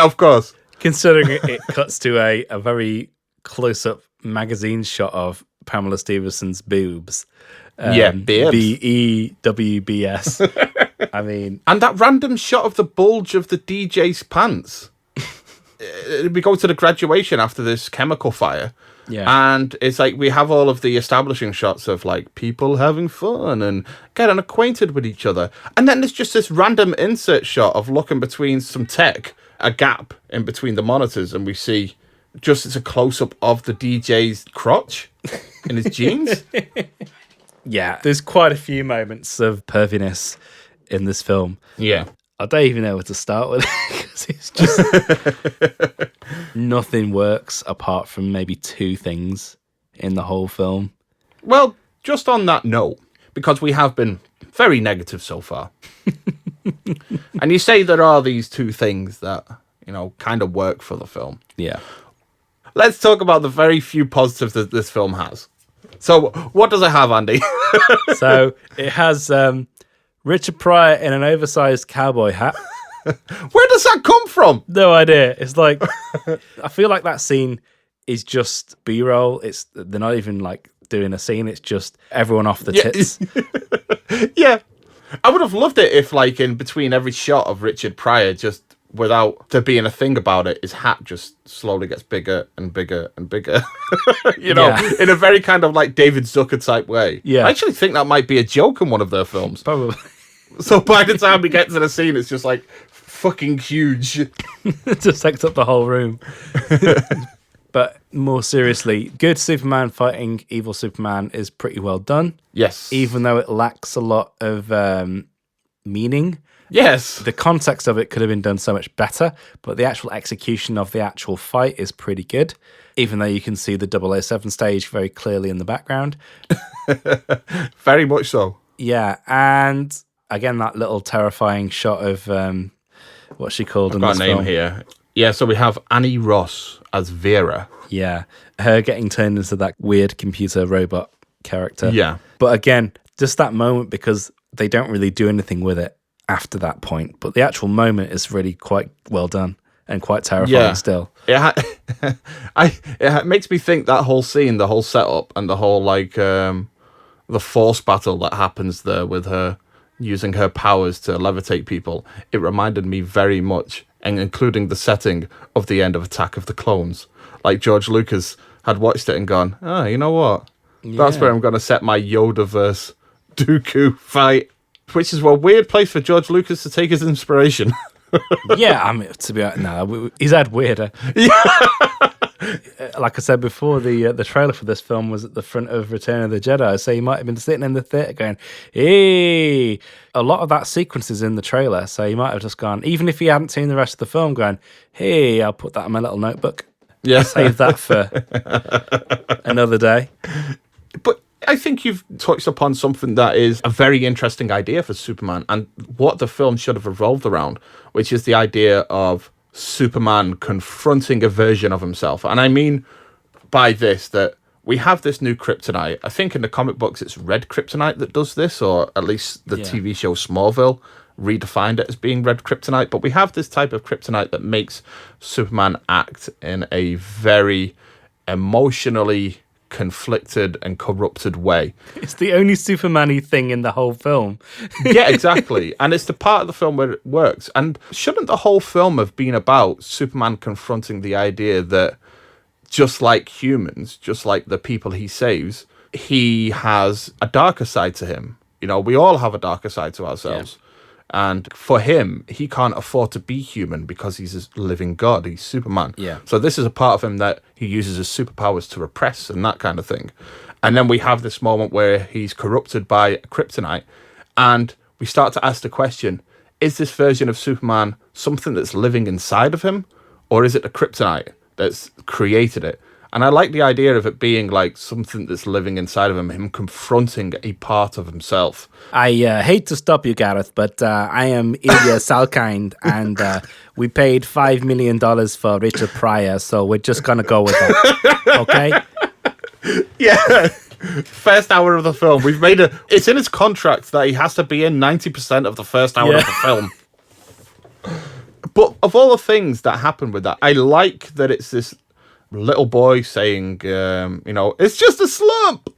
of course. Considering it cuts to a very close-up magazine shot of Pamela Stevenson's boobs. Beebs. B-E-W-B-S. I mean... And that random shot of the bulge of the DJ's pants. We go to the graduation after this chemical fire, Yeah. And it's like we have all of the establishing shots of like people having fun and getting acquainted with each other. And then there's just this random insert shot of looking between some tech, a gap in between the monitors, and we see just it's a close-up of the DJ's crotch in his jeans. Yeah, there's quite a few moments of perviness in this film. Yeah. I don't even know where to start with because it's just nothing works apart from maybe two things in the whole film. Well, just on that note, because we have been very negative so far, and you say there are these two things that, you know, kind of work for the film. Yeah. Let's talk about the very few positives that this film has. So, what does it have, Andy? So it has Richard Pryor in an oversized cowboy hat. Where does that come from? No idea. It's like I feel like that scene is just B-roll. They're not even like doing a scene. It's just everyone off the tits. Yeah. I would have loved it if, like, in between every shot of Richard Pryor, just without there being a thing about it, his hat just slowly gets bigger and bigger and bigger. You know, in a very kind of like David Zucker type way. Yeah. I actually think that might be a joke in one of their films. Probably. So by the time we get to the scene, it's just like fucking huge. It just takes up the whole room. But more seriously, good Superman fighting evil Superman is pretty well done. Yes. Even though it lacks a lot of meaning. Yes. The context of it could have been done so much better, but the actual execution of the actual fight is pretty good, even though you can see the 007 stage very clearly in the background. Very much so. Yeah, and again, that little terrifying shot of what's she called in this Got a name film? here. Yeah, so we have Annie Ross as Vera. Yeah, her getting turned into that weird computer robot character. Yeah. But again, just that moment, because they don't really do anything with it after that point. But the actual moment is really quite well done and quite terrifying still. It makes me think that whole scene, the whole setup, and the whole, like, the force battle that happens there with her using her powers to levitate people. It reminded me very much, and including the setting of the end of Attack of the Clones. Like George Lucas had watched it and gone, oh, you know what? That's where I'm going to set my Yoda-verse Dooku fight. Which is a weird place for George Lucas to take his inspiration. Yeah, I mean, to be honest, no, he's had weirder. Like I said before, the trailer for this film was at the front of Return of the Jedi, so he might have been sitting in the theatre going, hey, a lot of that sequence is in the trailer, so he might have just gone, even if he hadn't seen the rest of the film, going, hey, I'll put that in my little notebook. Yeah. Save that for another day. But I think you've touched upon something that is a very interesting idea for Superman and what the film should have revolved around, which is the idea of Superman confronting a version of himself. And I mean by this that we have this new kryptonite. I think in the comic books it's red kryptonite that does this, or at least the TV show Smallville redefined it as being red kryptonite. But we have this type of kryptonite that makes Superman act in a very emotionally conflicted and corrupted way. It's the only Superman-y thing in the whole film. Yeah, exactly. And it's the part of the film where it works. And shouldn't the whole film have been about Superman confronting the idea that just like humans, just like the people he saves, he has a darker side to him. You know, we all have a darker side to ourselves. And for him, he can't afford to be human because he's a living god. He's Superman. Yeah. So this is a part of him that he uses his superpowers to repress and that kind of thing. And then we have this moment where he's corrupted by kryptonite. And we start to ask the question, is this version of Superman something that's living inside of him? Or is it a kryptonite that's created it? And I like the idea of it being like something that's living inside of him confronting a part of himself. I hate to stop you, Gareth, but I am Ilya Salkind, and we paid $5 million for Richard Pryor, so we're just going to go with that, okay? Yeah. First hour of the film. It's in his contract that he has to be in 90% of the first hour of the film. But of all the things that happen with that, I like that it's this little boy saying, it's just a slump.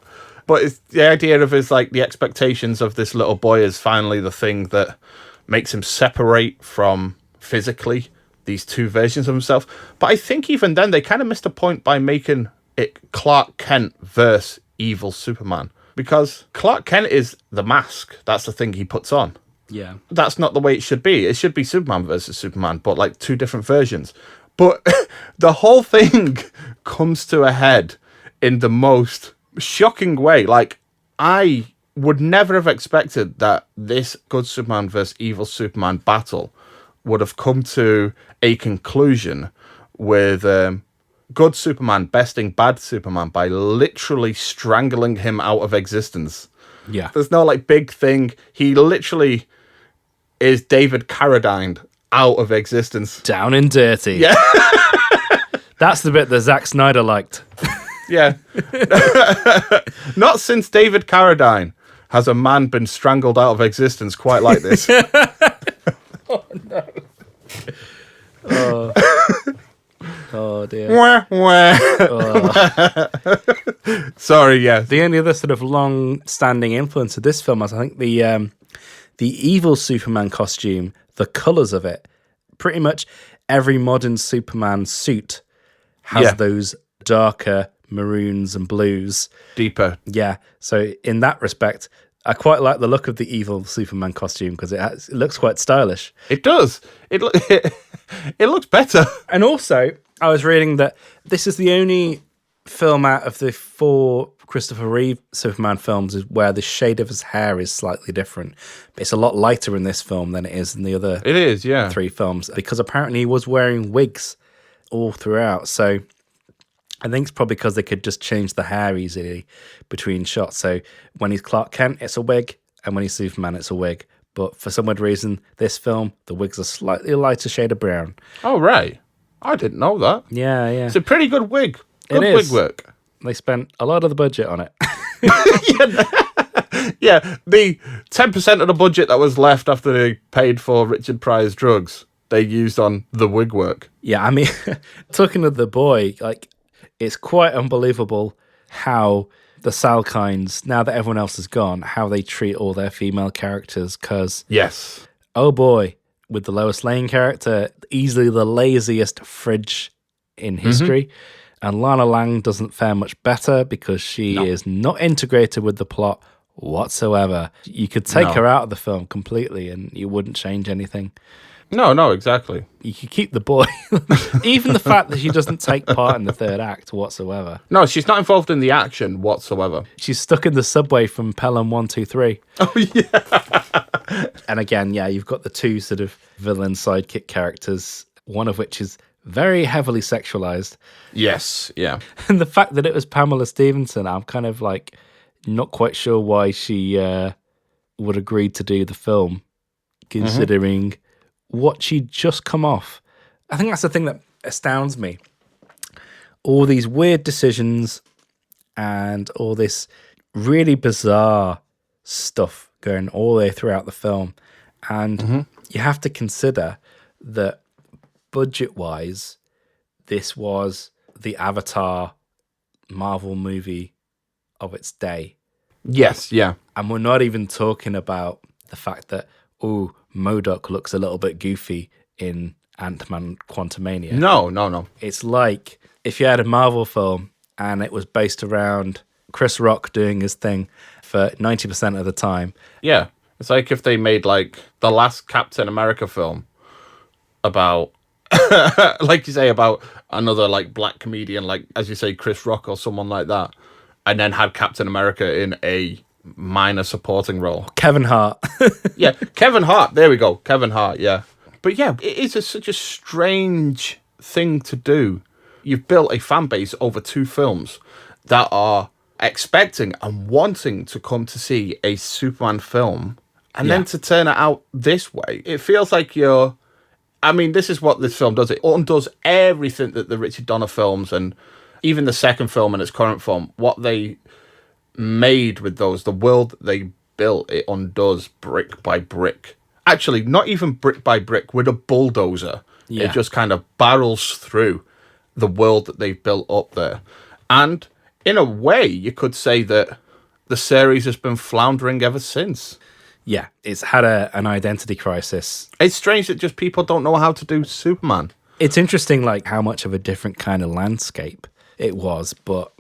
But it's the idea of his, like, the expectations of this little boy is finally the thing that makes him separate from physically these two versions of himself. But I think even then they kind of missed a point by making Clark Kent versus evil Superman. Because Clark Kent is the mask. That's the thing he puts on. Yeah. That's not the way it should be. It should be Superman versus Superman, but like two different versions. But the whole thing comes to a head in the most shocking way. Like, I would never have expected that this good Superman versus evil Superman battle would have come to a conclusion with good Superman besting bad Superman by literally strangling him out of existence. Yeah. There's no like big thing. He literally is David Carradine out of existence. Down and dirty. Yeah. That's the bit that Zack Snyder liked. Yeah. Not since David Carradine has a man been strangled out of existence quite like this. Oh, no. Oh, dear. Wah, wah. Sorry, yeah. The only other sort of long-standing influence of this film is, I think, the evil Superman costume, the colours of it. Pretty much every modern Superman suit has those darker maroons and blues. Deeper. Yeah. So in that respect, I quite like the look of the evil Superman costume because it looks quite stylish. It does. It looks better. And also, I was reading that this is the only film out of the 4 Christopher Reeve Superman films where the shade of his hair is slightly different. It's a lot lighter in this film than it is in the other It is, yeah. 3 films, because apparently he was wearing wigs all throughout. So I think it's probably because they could just change the hair easily between shots. So when he's Clark Kent, it's a wig, and when he's Superman, it's a wig. But for some weird reason, this film, the wigs are slightly lighter shade of brown. Oh, right. I didn't know that. Yeah, yeah. It's a pretty good wig. Good It wig is. work. They spent a lot of the budget on it. Yeah, the 10% of the budget that was left after they paid for Richard Pryor's drugs, they used on the wig work. Yeah, I mean, talking to the boy, like, it's quite unbelievable how the Salkinds, now that everyone else is gone, how they treat all their female characters. Because, Yes. oh boy, with the Lois Lane character, easily the laziest fridge in history. And Lana Lang doesn't fare much better because she is not integrated with the plot whatsoever. You could take her out of the film completely and you wouldn't change anything. No, exactly. You could keep the boy. Even the fact that she doesn't take part in the 3rd act whatsoever. No, she's not involved in the action whatsoever. She's stuck in the subway from Pelham 123. Oh, yeah. And again, yeah, you've got the 2 sort of villain sidekick characters, one of which is very heavily sexualized. Yes, yeah. And the fact that it was Pamela Stevenson, I'm kind of like not quite sure why she would agree to do the film, considering what she'd just come off. I think that's the thing that astounds me. All these weird decisions and all this really bizarre stuff going all the way throughout the film. And you have to consider that budget-wise, this was the Avatar Marvel movie of its day. Yes, yeah. And we're not even talking about the fact that, MODOK looks a little bit goofy in Ant-Man Quantumania. No. It's like if you had a Marvel film and it was based around Chris Rock doing his thing for 90% of the time. Yeah. It's like if they made, like, the last Captain America film about, like you say, about another, like, black comedian, like, as you say, Chris Rock or someone like that, and then had Captain America in a minor supporting role. Kevin Hart. Yeah, Kevin Hart. There we go. Kevin Hart, yeah. But yeah, it is such a strange thing to do. You've built a fan base over 2 films that are expecting and wanting to come to see a Superman film, and then to turn it out this way. It feels like this is what this film does. It undoes everything that the Richard Donner films and even the second film in its current form, what they made with those, the world that they built, it undoes brick by brick. Actually, not even brick by brick, with a bulldozer. Yeah. It just kind of barrels through the world that they've built up there. And in a way, you could say that the series has been floundering ever since. Yeah, it's had an identity crisis. It's strange that just people don't know how to do Superman. It's interesting, like, how much of a different kind of landscape it was, but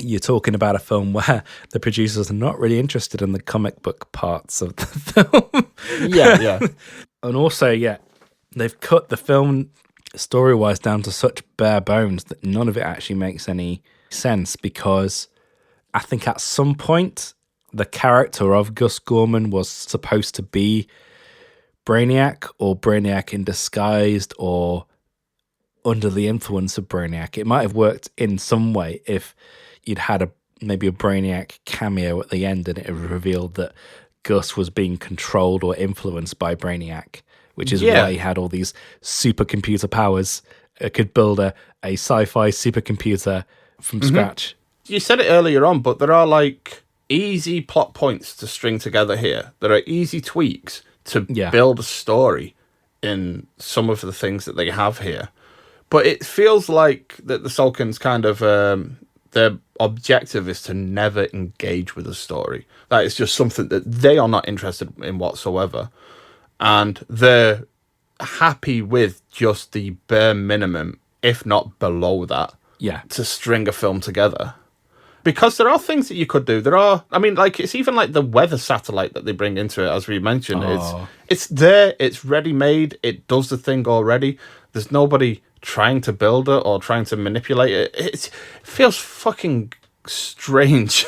you're talking about a film where the producers are not really interested in the comic book parts of the film. Yeah. And also, they've cut the film story-wise down to such bare bones that none of it actually makes any sense, because I think at some point the character of Gus Gorman was supposed to be Brainiac, or Brainiac in disguised, or under the influence of Brainiac. It might have worked in some way if you'd had maybe a Brainiac cameo at the end and it revealed that Gus was being controlled or influenced by Brainiac, which is why he had all these supercomputer powers. It could build a sci-fi supercomputer from scratch. You said it earlier on, but there are like easy plot points to string together here. There are easy tweaks to build a story in some of the things that they have here. But it feels like that the Salkinds kind of, their objective is to never engage with a story. That is just something that they are not interested in whatsoever. And they're happy with just the bare minimum, if not below that, to string a film together. Because there are things that you could do. It's even like the weather satellite that they bring into it, as we mentioned. It's there, it's ready-made, it does the thing already. There's nobody trying to build it or trying to manipulate it. It feels fucking strange.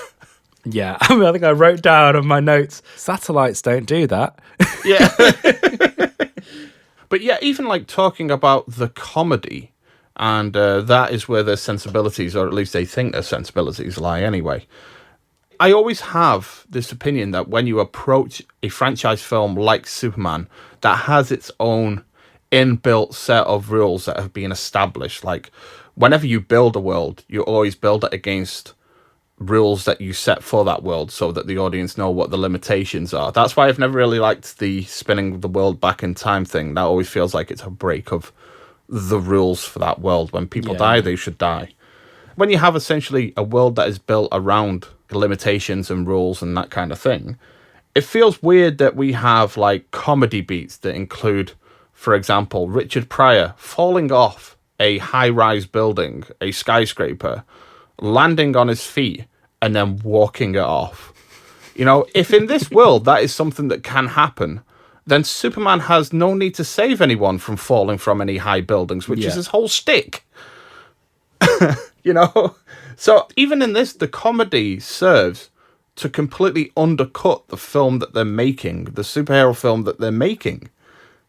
Yeah, I think I wrote down on my notes, satellites don't do that. Yeah. But yeah, even like talking about the comedy, and that is where their sensibilities, or at least they think their sensibilities, lie anyway. I always have this opinion that when you approach a franchise film like Superman that has its own inbuilt set of rules that have been established, like whenever you build a world, you always build it against rules that you set for that world so that the audience know what the limitations are. That's why I've never really liked the spinning the world back in time thing. That always feels like it's a break of the rules for that world. When people die, they should die. When you have essentially a world that is built around limitations and rules and that kind of thing, it feels weird that we have like comedy beats that include, for example, Richard Pryor falling off a high-rise building, a skyscraper, landing on his feet, and then walking it off. You know, if in this world that is something that can happen, then Superman has no need to save anyone from falling from any high buildings, which is his whole shtick. You know? So even in this, the comedy serves to completely undercut the film that they're making, the superhero film that they're making.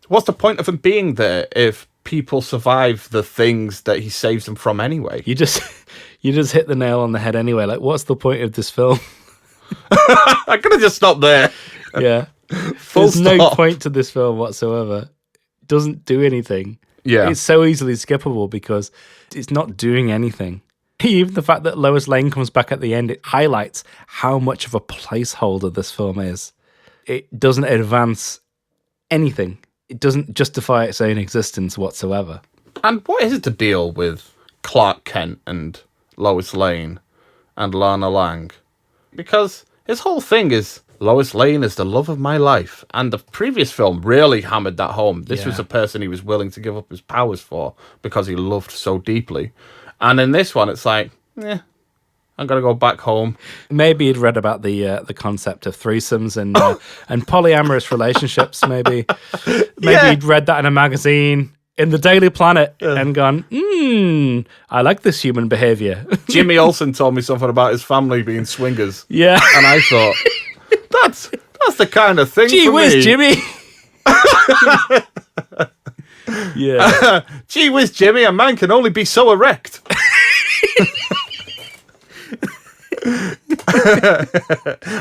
What's the point of him being there if people survive the things that he saves them from anyway? You just hit the nail on the head anyway. Like, what's the point of this film? I could have just stopped there. Yeah. There's no point to this film whatsoever. It doesn't do anything. Yeah. It's so easily skippable because it's not doing anything. Even the fact that Lois Lane comes back at the end, it highlights how much of a placeholder this film is. It doesn't advance anything. It doesn't justify its own existence whatsoever. And what is it to deal with Clark Kent and Lois Lane and Lana Lang? Because his whole thing is, Lois Lane is the love of my life. And the previous film really hammered that home. This was a person he was willing to give up his powers for because he loved so deeply. And in this one, it's like, I'm going to go back home. Maybe he'd read about the concept of threesomes and polyamorous relationships, maybe. Maybe he'd read that in a magazine, in the Daily Planet, and gone, I like this human behavior. Jimmy Olsen told me something about his family being swingers. Yeah. And I thought, that's the kind of thing Gee for whiz, me. Jimmy. Yeah. Gee whiz, Jimmy, a man can only be so erect.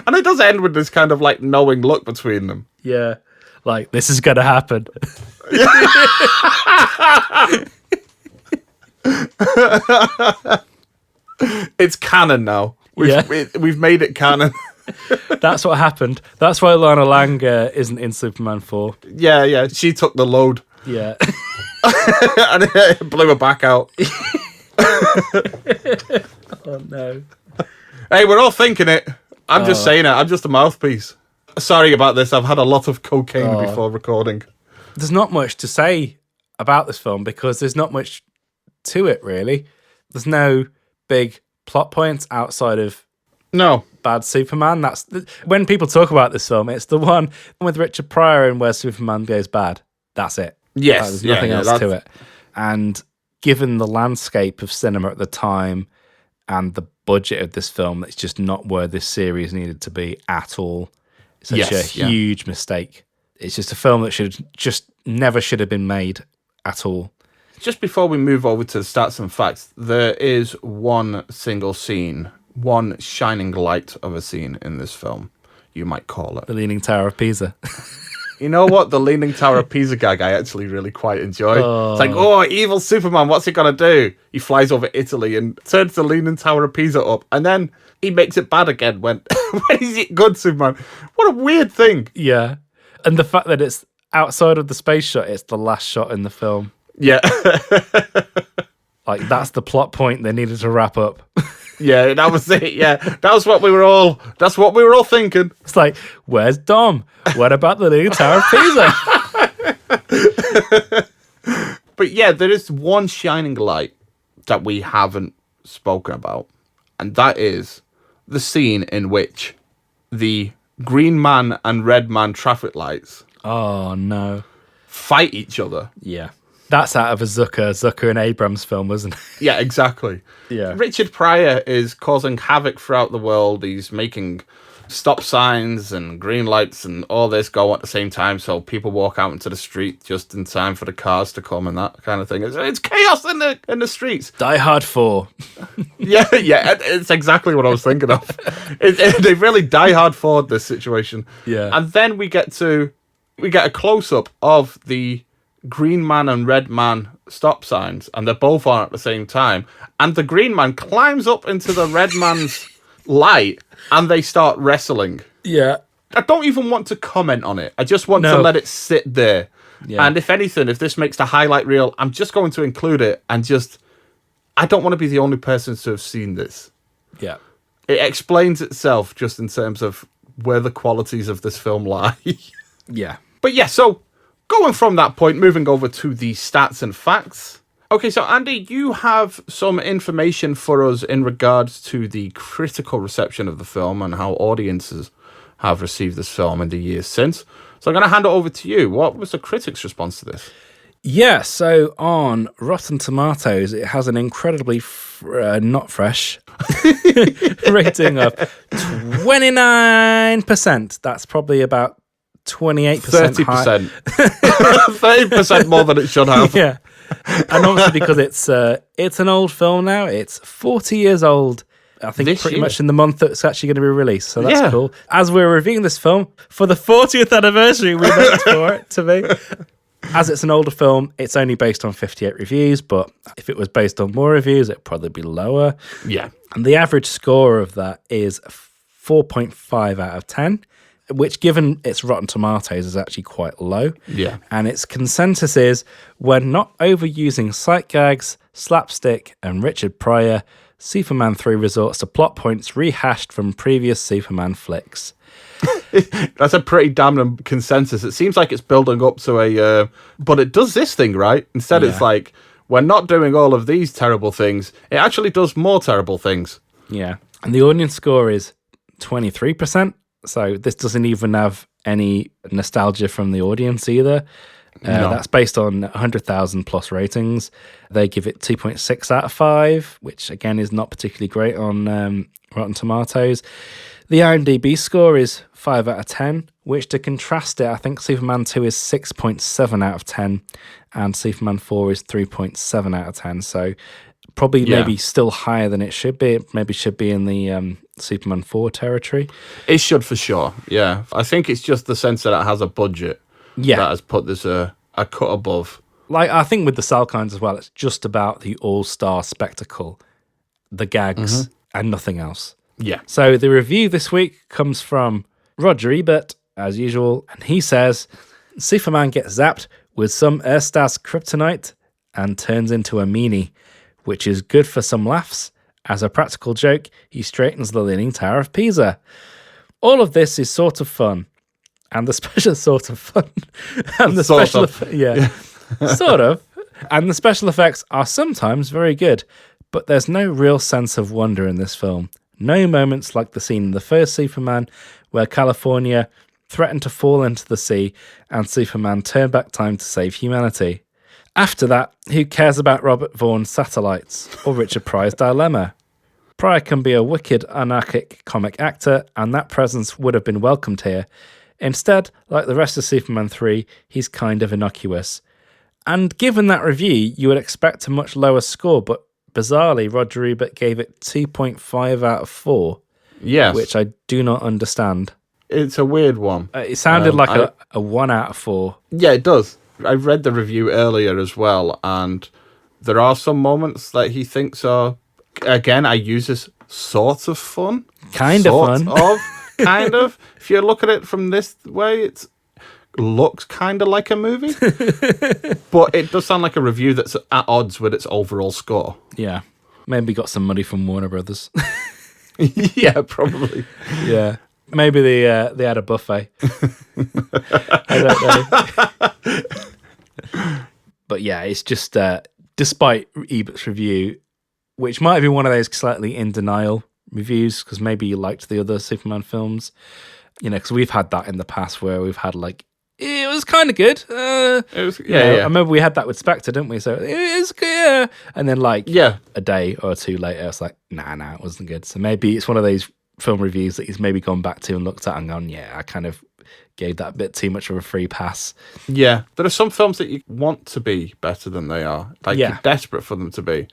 And it does end with this kind of like knowing look between them. Yeah. Like, this is going to happen. It's canon now. We've made it canon. That's what happened. That's why Lana Lang isn't in Superman 4. Yeah. She took the load. Yeah. And it blew her back out. Oh, no. Hey, we're all thinking it. I'm just saying it. I'm just a mouthpiece. Sorry about this. I've had a lot of cocaine before recording. There's not much to say about this film because there's not much to it, really. There's no big plot points outside of No. Bad Superman. When people talk about this film, it's the one with Richard Pryor and where Superman goes bad. That's it. Yes. There's nothing else to it. And given the landscape of cinema at the time and the budget of this film, it's just not where this series needed to be at all. It's such a huge mistake. It's just a film that never should have been made at all. Just before we move over to the stats and facts, there is one single scene, one shining light of a scene in this film, you might call it. The Leaning Tower of Pisa. You know what? The Leaning Tower of Pisa gag I actually really quite enjoy. It's like, evil Superman, what's he gonna do? He flies over Italy and turns the Leaning Tower of Pisa up, and then he makes it bad again when he's it good, Superman. What a weird thing. Yeah. And the fact that it's outside of the space shot, it's the last shot in the film. Yeah. Like, that's the plot point they needed to wrap up. Yeah, that was it. Yeah, that's what we were all thinking. It's like, where's Dom? What about the Leaning Tower of Pisa? But yeah, there is one shining light that we haven't spoken about, and that is the scene in which the green man and red man traffic lights Oh, no. fight each other. Yeah. That's out of a Zucker and Abrams film, wasn't it? Yeah, exactly. Yeah. Richard Pryor is causing havoc throughout the world. He's making stop signs and green lights and all this go at the same time, so people walk out into the street just in time for the cars to come and that kind of thing. It's chaos in the streets. Die Hard 4. Yeah, it's exactly what I was thinking of. They really die hard forward this situation. Yeah. And then we get a close-up of the green man and red man stop signs, and they're both on at the same time, and the green man climbs up into the red man's light and they start wrestling. Yeah. I don't even want to comment on it. I just want to let it sit there. Yeah. And if anything, if this makes the highlight reel, I'm just going to include it and I don't want to be the only person to have seen this. Yeah. It explains itself just in terms of where the qualities of this film lie. Yeah. But yeah, so going from that point, moving over to the stats and facts. Okay, so Andy, you have some information for us in regards to the critical reception of the film and how audiences have received this film in the years since. So I'm going to hand it over to you. What was the critics' response to this? Yeah, so on Rotten Tomatoes, it has an incredibly not fresh rating of 29%. That's probably about 28% 30%. 30% more than it should have. Yeah. And obviously because it's an old film now. It's 40 years old. I think This pretty year? much in the month that it's actually going to be released. So that's Yeah. cool. As we're reviewing this film for the 40th anniversary, we meant for it to be. As it's an older film, it's only based on 58 reviews, but if it was based on more reviews, it'd probably be lower. Yeah. And the average score of that is 4.5 out of 10, which, given its Rotten Tomatoes, is actually quite low. Yeah. And its consensus is, when not overusing sight gags, slapstick, and Richard Pryor, Superman 3 resorts to plot points rehashed from previous Superman flicks. That's a pretty damning consensus. It seems like it's building up to a... but it does this thing, right? Instead, it's like, we're not doing all of these terrible things. It actually does more terrible things. Yeah. And the audience score is 23%. So this doesn't even have any nostalgia from the audience either. No. That's based on 100,000 plus ratings. They give it 2.6 out of 5, which again is not particularly great on Rotten Tomatoes. The IMDb score is 5 out of 10, which, to contrast it, I think Superman 2 is 6.7 out of 10 and Superman 4 is 3.7 out of 10. So probably maybe still higher than it should be. It maybe should be in the Superman 4 territory. It should for sure, yeah. I think it's just the sense that it has a budget that has put this a cut above. Like, I think with the Salkinds as well, it's just about the all-star spectacle, the gags, and nothing else. Yeah. So the review this week comes from Roger Ebert, as usual, and he says, Superman gets zapped with some Earthstar's kryptonite and turns into a meanie, which is good for some laughs. As a practical joke, he straightens the Leaning Tower of Pisa. All of this is sort of fun. And the special sort of fun. And the special sort of. And the special effects are sometimes very good. But there's no real sense of wonder in this film. No moments like the scene in the first Superman where California threatened to fall into the sea and Superman turned back time to save humanity. After that, who cares about Robert Vaughn's satellites or Richard Pryor's dilemma? Pryor can be a wicked, anarchic comic actor, and that presence would have been welcomed here. Instead, like the rest of Superman 3, he's kind of innocuous. And given that review, you would expect a much lower score, but bizarrely, Roger Ebert gave it 2.5 out of 4. Yes. Which I do not understand. It's a weird one. It sounded like a 1 out of 4. Yeah, it does. I read the review earlier as well, and there are some moments that he thinks are, again, I use this sort of fun. Kind of fun. Kind of. If you look at it from this way, it looks kind of like a movie. But it does sound like a review that's at odds with its overall score. Yeah. Maybe got some money from Warner Brothers. Yeah, probably. Yeah. Maybe they had a buffet. I don't know. But yeah, it's just, despite Ebert's review, which might have been one of those slightly in denial reviews, because maybe you liked the other Superman films, because we've had that in the past where we've had it was kind of good. It was, yeah. I remember we had that with Spectre, didn't we? So it was good, yeah. And then a day or two later, it's like, nah, it wasn't good. So maybe it's one of those film reviews that he's maybe gone back to and looked at and gone, yeah, I kind of gave that a bit too much of a free pass. Yeah, there are some films that you want to be better than they are. You're desperate for them to be.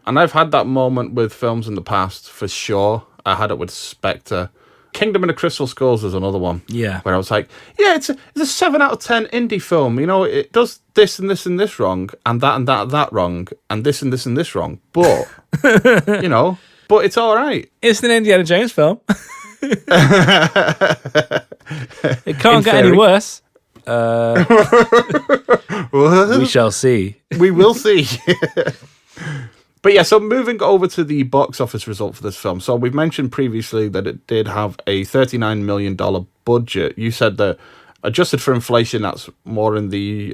And I've had that moment with films in the past, for sure. I had it with Spectre. Kingdom of the Crystal Skulls is another one. Yeah. Where I was like, yeah, it's a 7 out of 10 indie film. It does this and this and this wrong, and that wrong, and this and this and this wrong. But, but it's all right. It's an Indiana Jones film. It can't get any worse. We shall see. We will see. But yeah, so moving over to the box office result for this film. So we've mentioned previously that it did have a $39 million budget. You said that adjusted for inflation, that's more in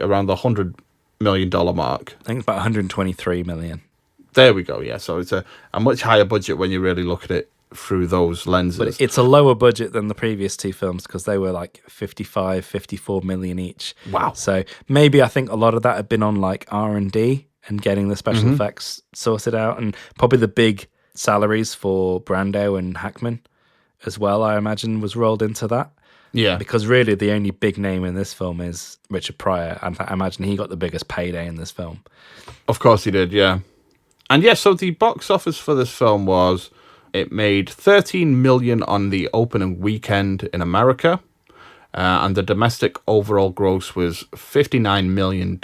around the $100 million mark. I think it's about 123 million. There we go, yeah. So it's a much higher budget when you really look at it through those lenses. But it's a lower budget than the previous two films because they were 55, 54 million each. Wow. So maybe I think a lot of that had been on R&D and getting the special effects sorted out, and probably the big salaries for Brando and Hackman as well, I imagine, was rolled into that. Yeah. Because really the only big name in this film is Richard Pryor, and I imagine he got the biggest payday in this film. Of course he did, yeah. And yeah, so the box office for this film it made $13 million on the opening weekend in America, and the domestic overall gross was $59 million.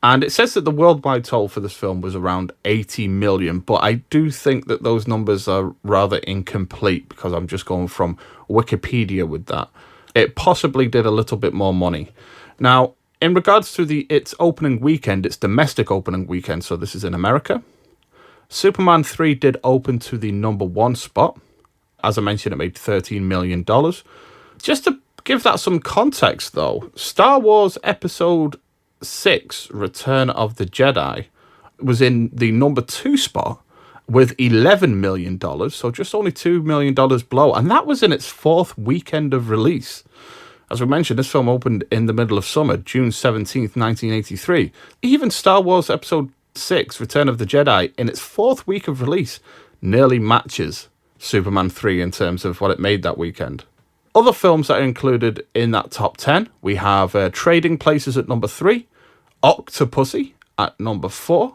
And it says that the worldwide total for this film was around 80 million, but I do think that those numbers are rather incomplete because I'm just going from Wikipedia with that. It possibly did a little bit more money. Now, in regards to its opening weekend, its domestic opening weekend, so this is in America, Superman 3 did open to the number 1 spot. As I mentioned, it made $13 million. Just to give that some context, though, Star Wars Episode 6, Return of the Jedi, was in the number 2 spot with $11 million, so just only $2 million below, and that was in its 4th weekend of release. As we mentioned, this film opened in the middle of summer, June 17th, 1983. Even Star Wars Episode 6, Return of the Jedi, in its 4th week of release, nearly matches Superman 3 in terms of what it made that weekend. Other films that are included in that top 10, we have Trading Places at number 3, Octopussy at number 4,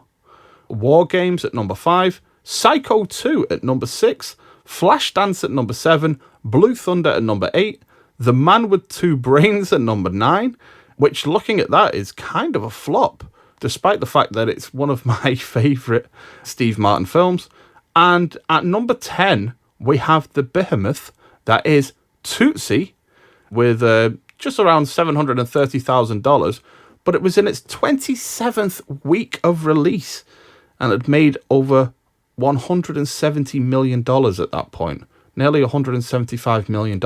War Games at number 5, Psycho 2 at number 6, Flashdance at number 7, Blue Thunder at number 8, The Man with Two Brains at number 9, which, looking at that, is kind of a flop, despite the fact that it's one of my favourite Steve Martin films. And at number 10, we have the behemoth that is Tootsie, with just around $730,000, but it was in its 27th week of release, and it made over $170 million at that point, nearly $175 million.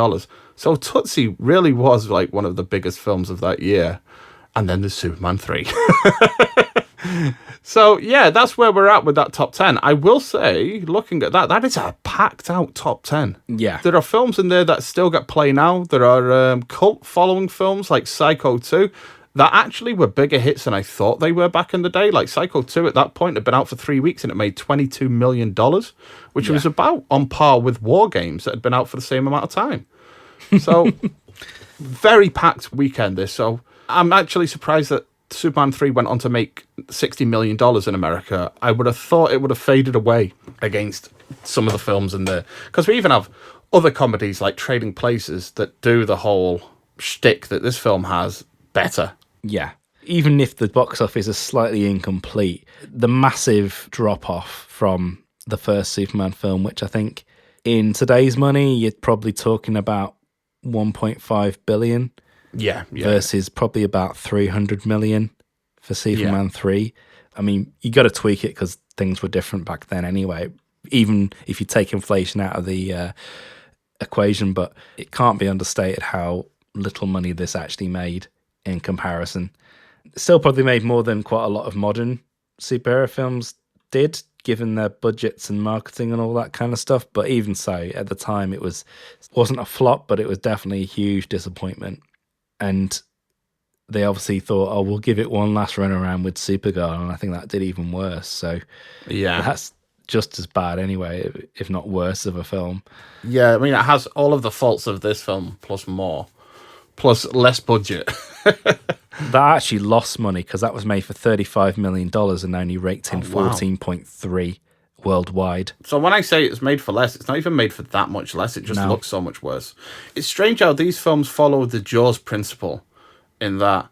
So Tootsie really was one of the biggest films of that year. And then there's Superman 3. So, yeah, that's where we're at with that top 10. I will say, looking at that is a packed out top 10. Yeah. There are films in there that still get play now. There are cult following films like Psycho 2 that actually were bigger hits than I thought they were back in the day. Like Psycho 2 at that point had been out for 3 weeks and it made $22 million, which was about on par with War Games that had been out for the same amount of time. So, very packed weekend this. So, I'm actually surprised that Superman 3 went on to make $60 million in America. I would have thought it would have faded away against some of the films in there. Because we even have other comedies like Trading Places that do the whole shtick that this film has better. Yeah. Even if the box office is slightly incomplete, the massive drop-off from the first Superman film, which I think in today's money, you're probably talking about 1.5 billion. Yeah. Versus probably about 300 million for Superman 3. I mean, you got to tweak it because things were different back then anyway, even if you take inflation out of the equation. But it can't be understated how little money this actually made in comparison. It still probably made more than quite a lot of modern superhero films did, given their budgets and marketing and all that kind of stuff. But even so, at the time, it wasn't a flop, but it was definitely a huge disappointment. And they obviously thought, oh, we'll give it one last run around with Supergirl, and I think that did even worse. So yeah, that's just as bad anyway, if not worse of a film. Yeah, I mean, it has all of the faults of this film, plus more, plus less budget. That actually lost money because that was made for $35 million and only raked in 14.3 worldwide. So when I say it's made for less, it's not even made for that much less. It just looks so much worse. It's strange how these films follow the Jaws principle in that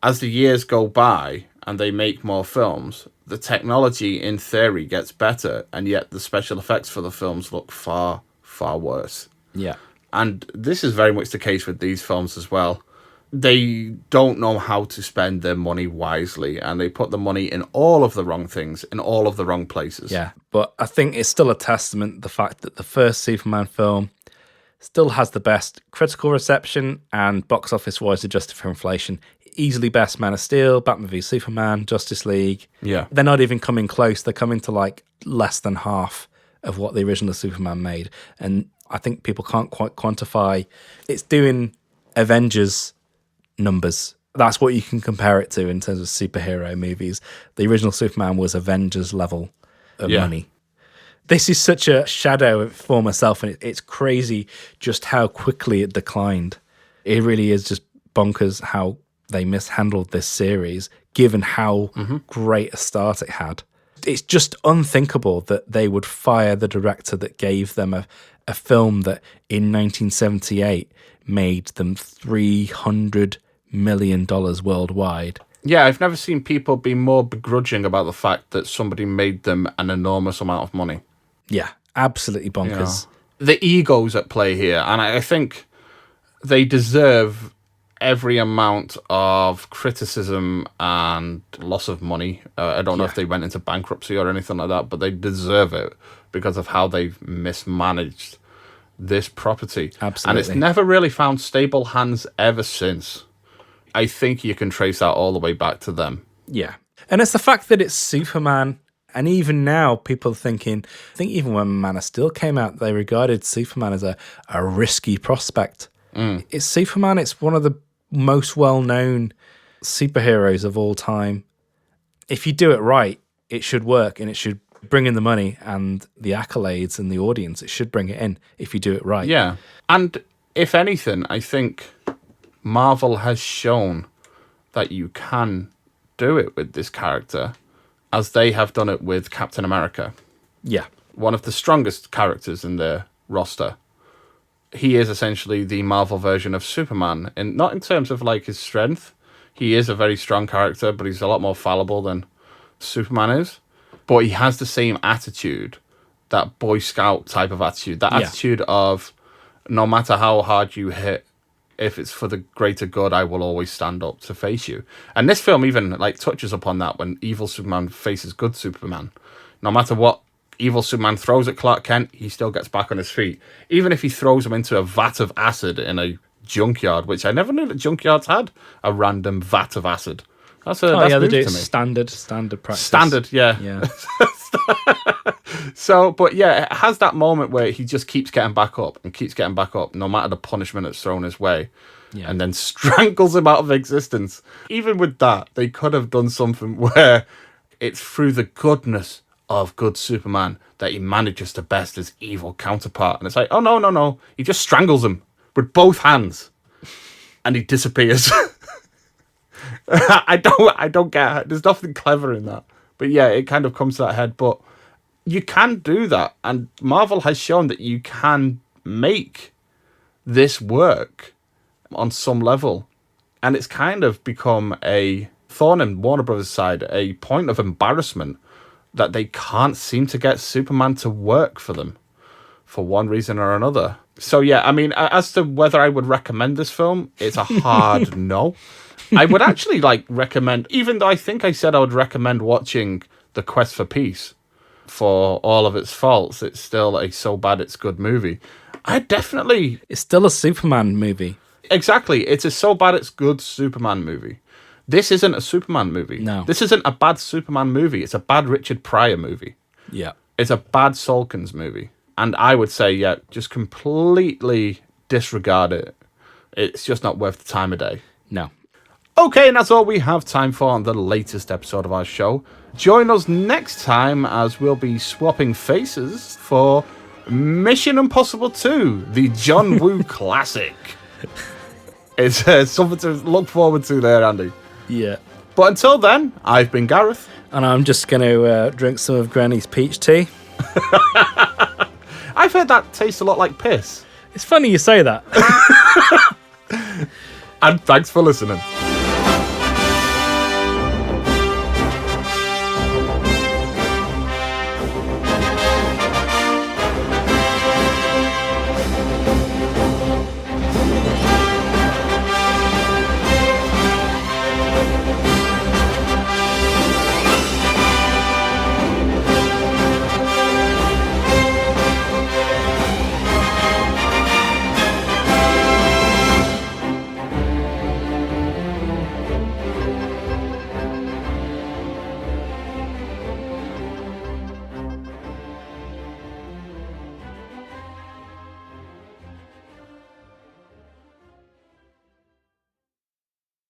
as the years go by and they make more films, the technology in theory gets better, and yet the special effects for the films look far, far worse. Yeah. And this is very much the case with these films as well. They don't know how to spend their money wisely, and they put the money in all of the wrong things, in all of the wrong places. Yeah, but I think it's still a testament to the fact that the first Superman film still has the best critical reception and box office-wise adjusted for inflation. Easily best Man of Steel, Batman v Superman, Justice League. Yeah. They're not even coming close. They're coming to like less than half of what the original Superman made. And I think people can't quite quantify. It's doing Avengers numbers. That's what you can compare it to in terms of superhero movies. The original Superman was Avengers level of money. This is such a shadow of former self, and it's crazy just how quickly it declined. It really is just bonkers how they mishandled this series, given how great a start it had. It's just unthinkable that they would fire the director that gave them a film that in 1978 made them $300 million worldwide. Yeah, I've never seen people be more begrudging about the fact that somebody made them an enormous amount of money. Yeah, absolutely bonkers. You know, the ego's at play here, and I think they deserve every amount of criticism and loss of money. I don't know if they went into bankruptcy or anything like that, but they deserve it because of how they've mismanaged this property. Absolutely. And it's never really found stable hands ever since. I think you can trace that all the way back to them. Yeah. And it's the fact that it's Superman. And even now, people are thinking, I think even when Man of Steel came out, they regarded Superman as a risky prospect. It's Superman. It's one of the most well-known superheroes of all time. If you do it right, it should work, and it should bring in the money and the accolades and the audience. It should bring it in if you do it right. Yeah. And if anything, I think Marvel has shown that you can do it with this character, as they have done it with Captain America. Yeah. One of the strongest characters in their roster. He is essentially the Marvel version of Superman, and not in terms of like his strength. He is a very strong character, but he's a lot more fallible than Superman is. But he has the same attitude, that Boy Scout type of attitude, that attitude of no matter how hard you hit, if it's for the greater good, I will always stand up to face you. And this film even like touches upon that when evil Superman faces good Superman. No matter what evil Superman throws at Clark Kent, he still gets back on his feet. Even if he throws him into a vat of acid in a junkyard, which I never knew that junkyards had a random vat of acid. That's They news do to me. standard practice. Standard, yeah. Yeah. So, but yeah, it has that moment where he just keeps getting back up and keeps getting back up, no matter the punishment that's thrown his way, and then strangles him out of existence. Even with that, they could have done something where it's through the goodness of good Superman that he manages to best his evil counterpart. And it's like, oh, no. He just strangles him with both hands and he disappears. I don't get it. There's nothing clever in that. But yeah, it kind of comes to that head. But you can do that. And Marvel has shown that you can make this work on some level. And it's kind of become a thorn in Warner Brothers' side, a point of embarrassment that they can't seem to get Superman to work for them for one reason or another. So yeah, I mean, as to whether I would recommend this film, it's a hard no. I would actually recommend, even though I think I said I would recommend watching The Quest for Peace for all of its faults, it's still a so bad it's good movie. It's still a Superman movie. Exactly. It's a so bad it's good Superman movie. This isn't a Superman movie. No. This isn't a bad Superman movie. It's a bad Richard Pryor movie. Yeah. It's a bad Salkins movie. And I would say, yeah, just completely disregard it. It's just not worth the time of day. No. Okay, and that's all we have time for on the latest episode of our show. Join us next time as we'll be swapping faces for Mission Impossible 2, the John Woo classic. It's something to look forward to there, Andy. Yeah. But until then, I've been Gareth. And I'm just going to drink some of Granny's peach tea. I've heard that tastes a lot like piss. It's funny you say that. And thanks for listening.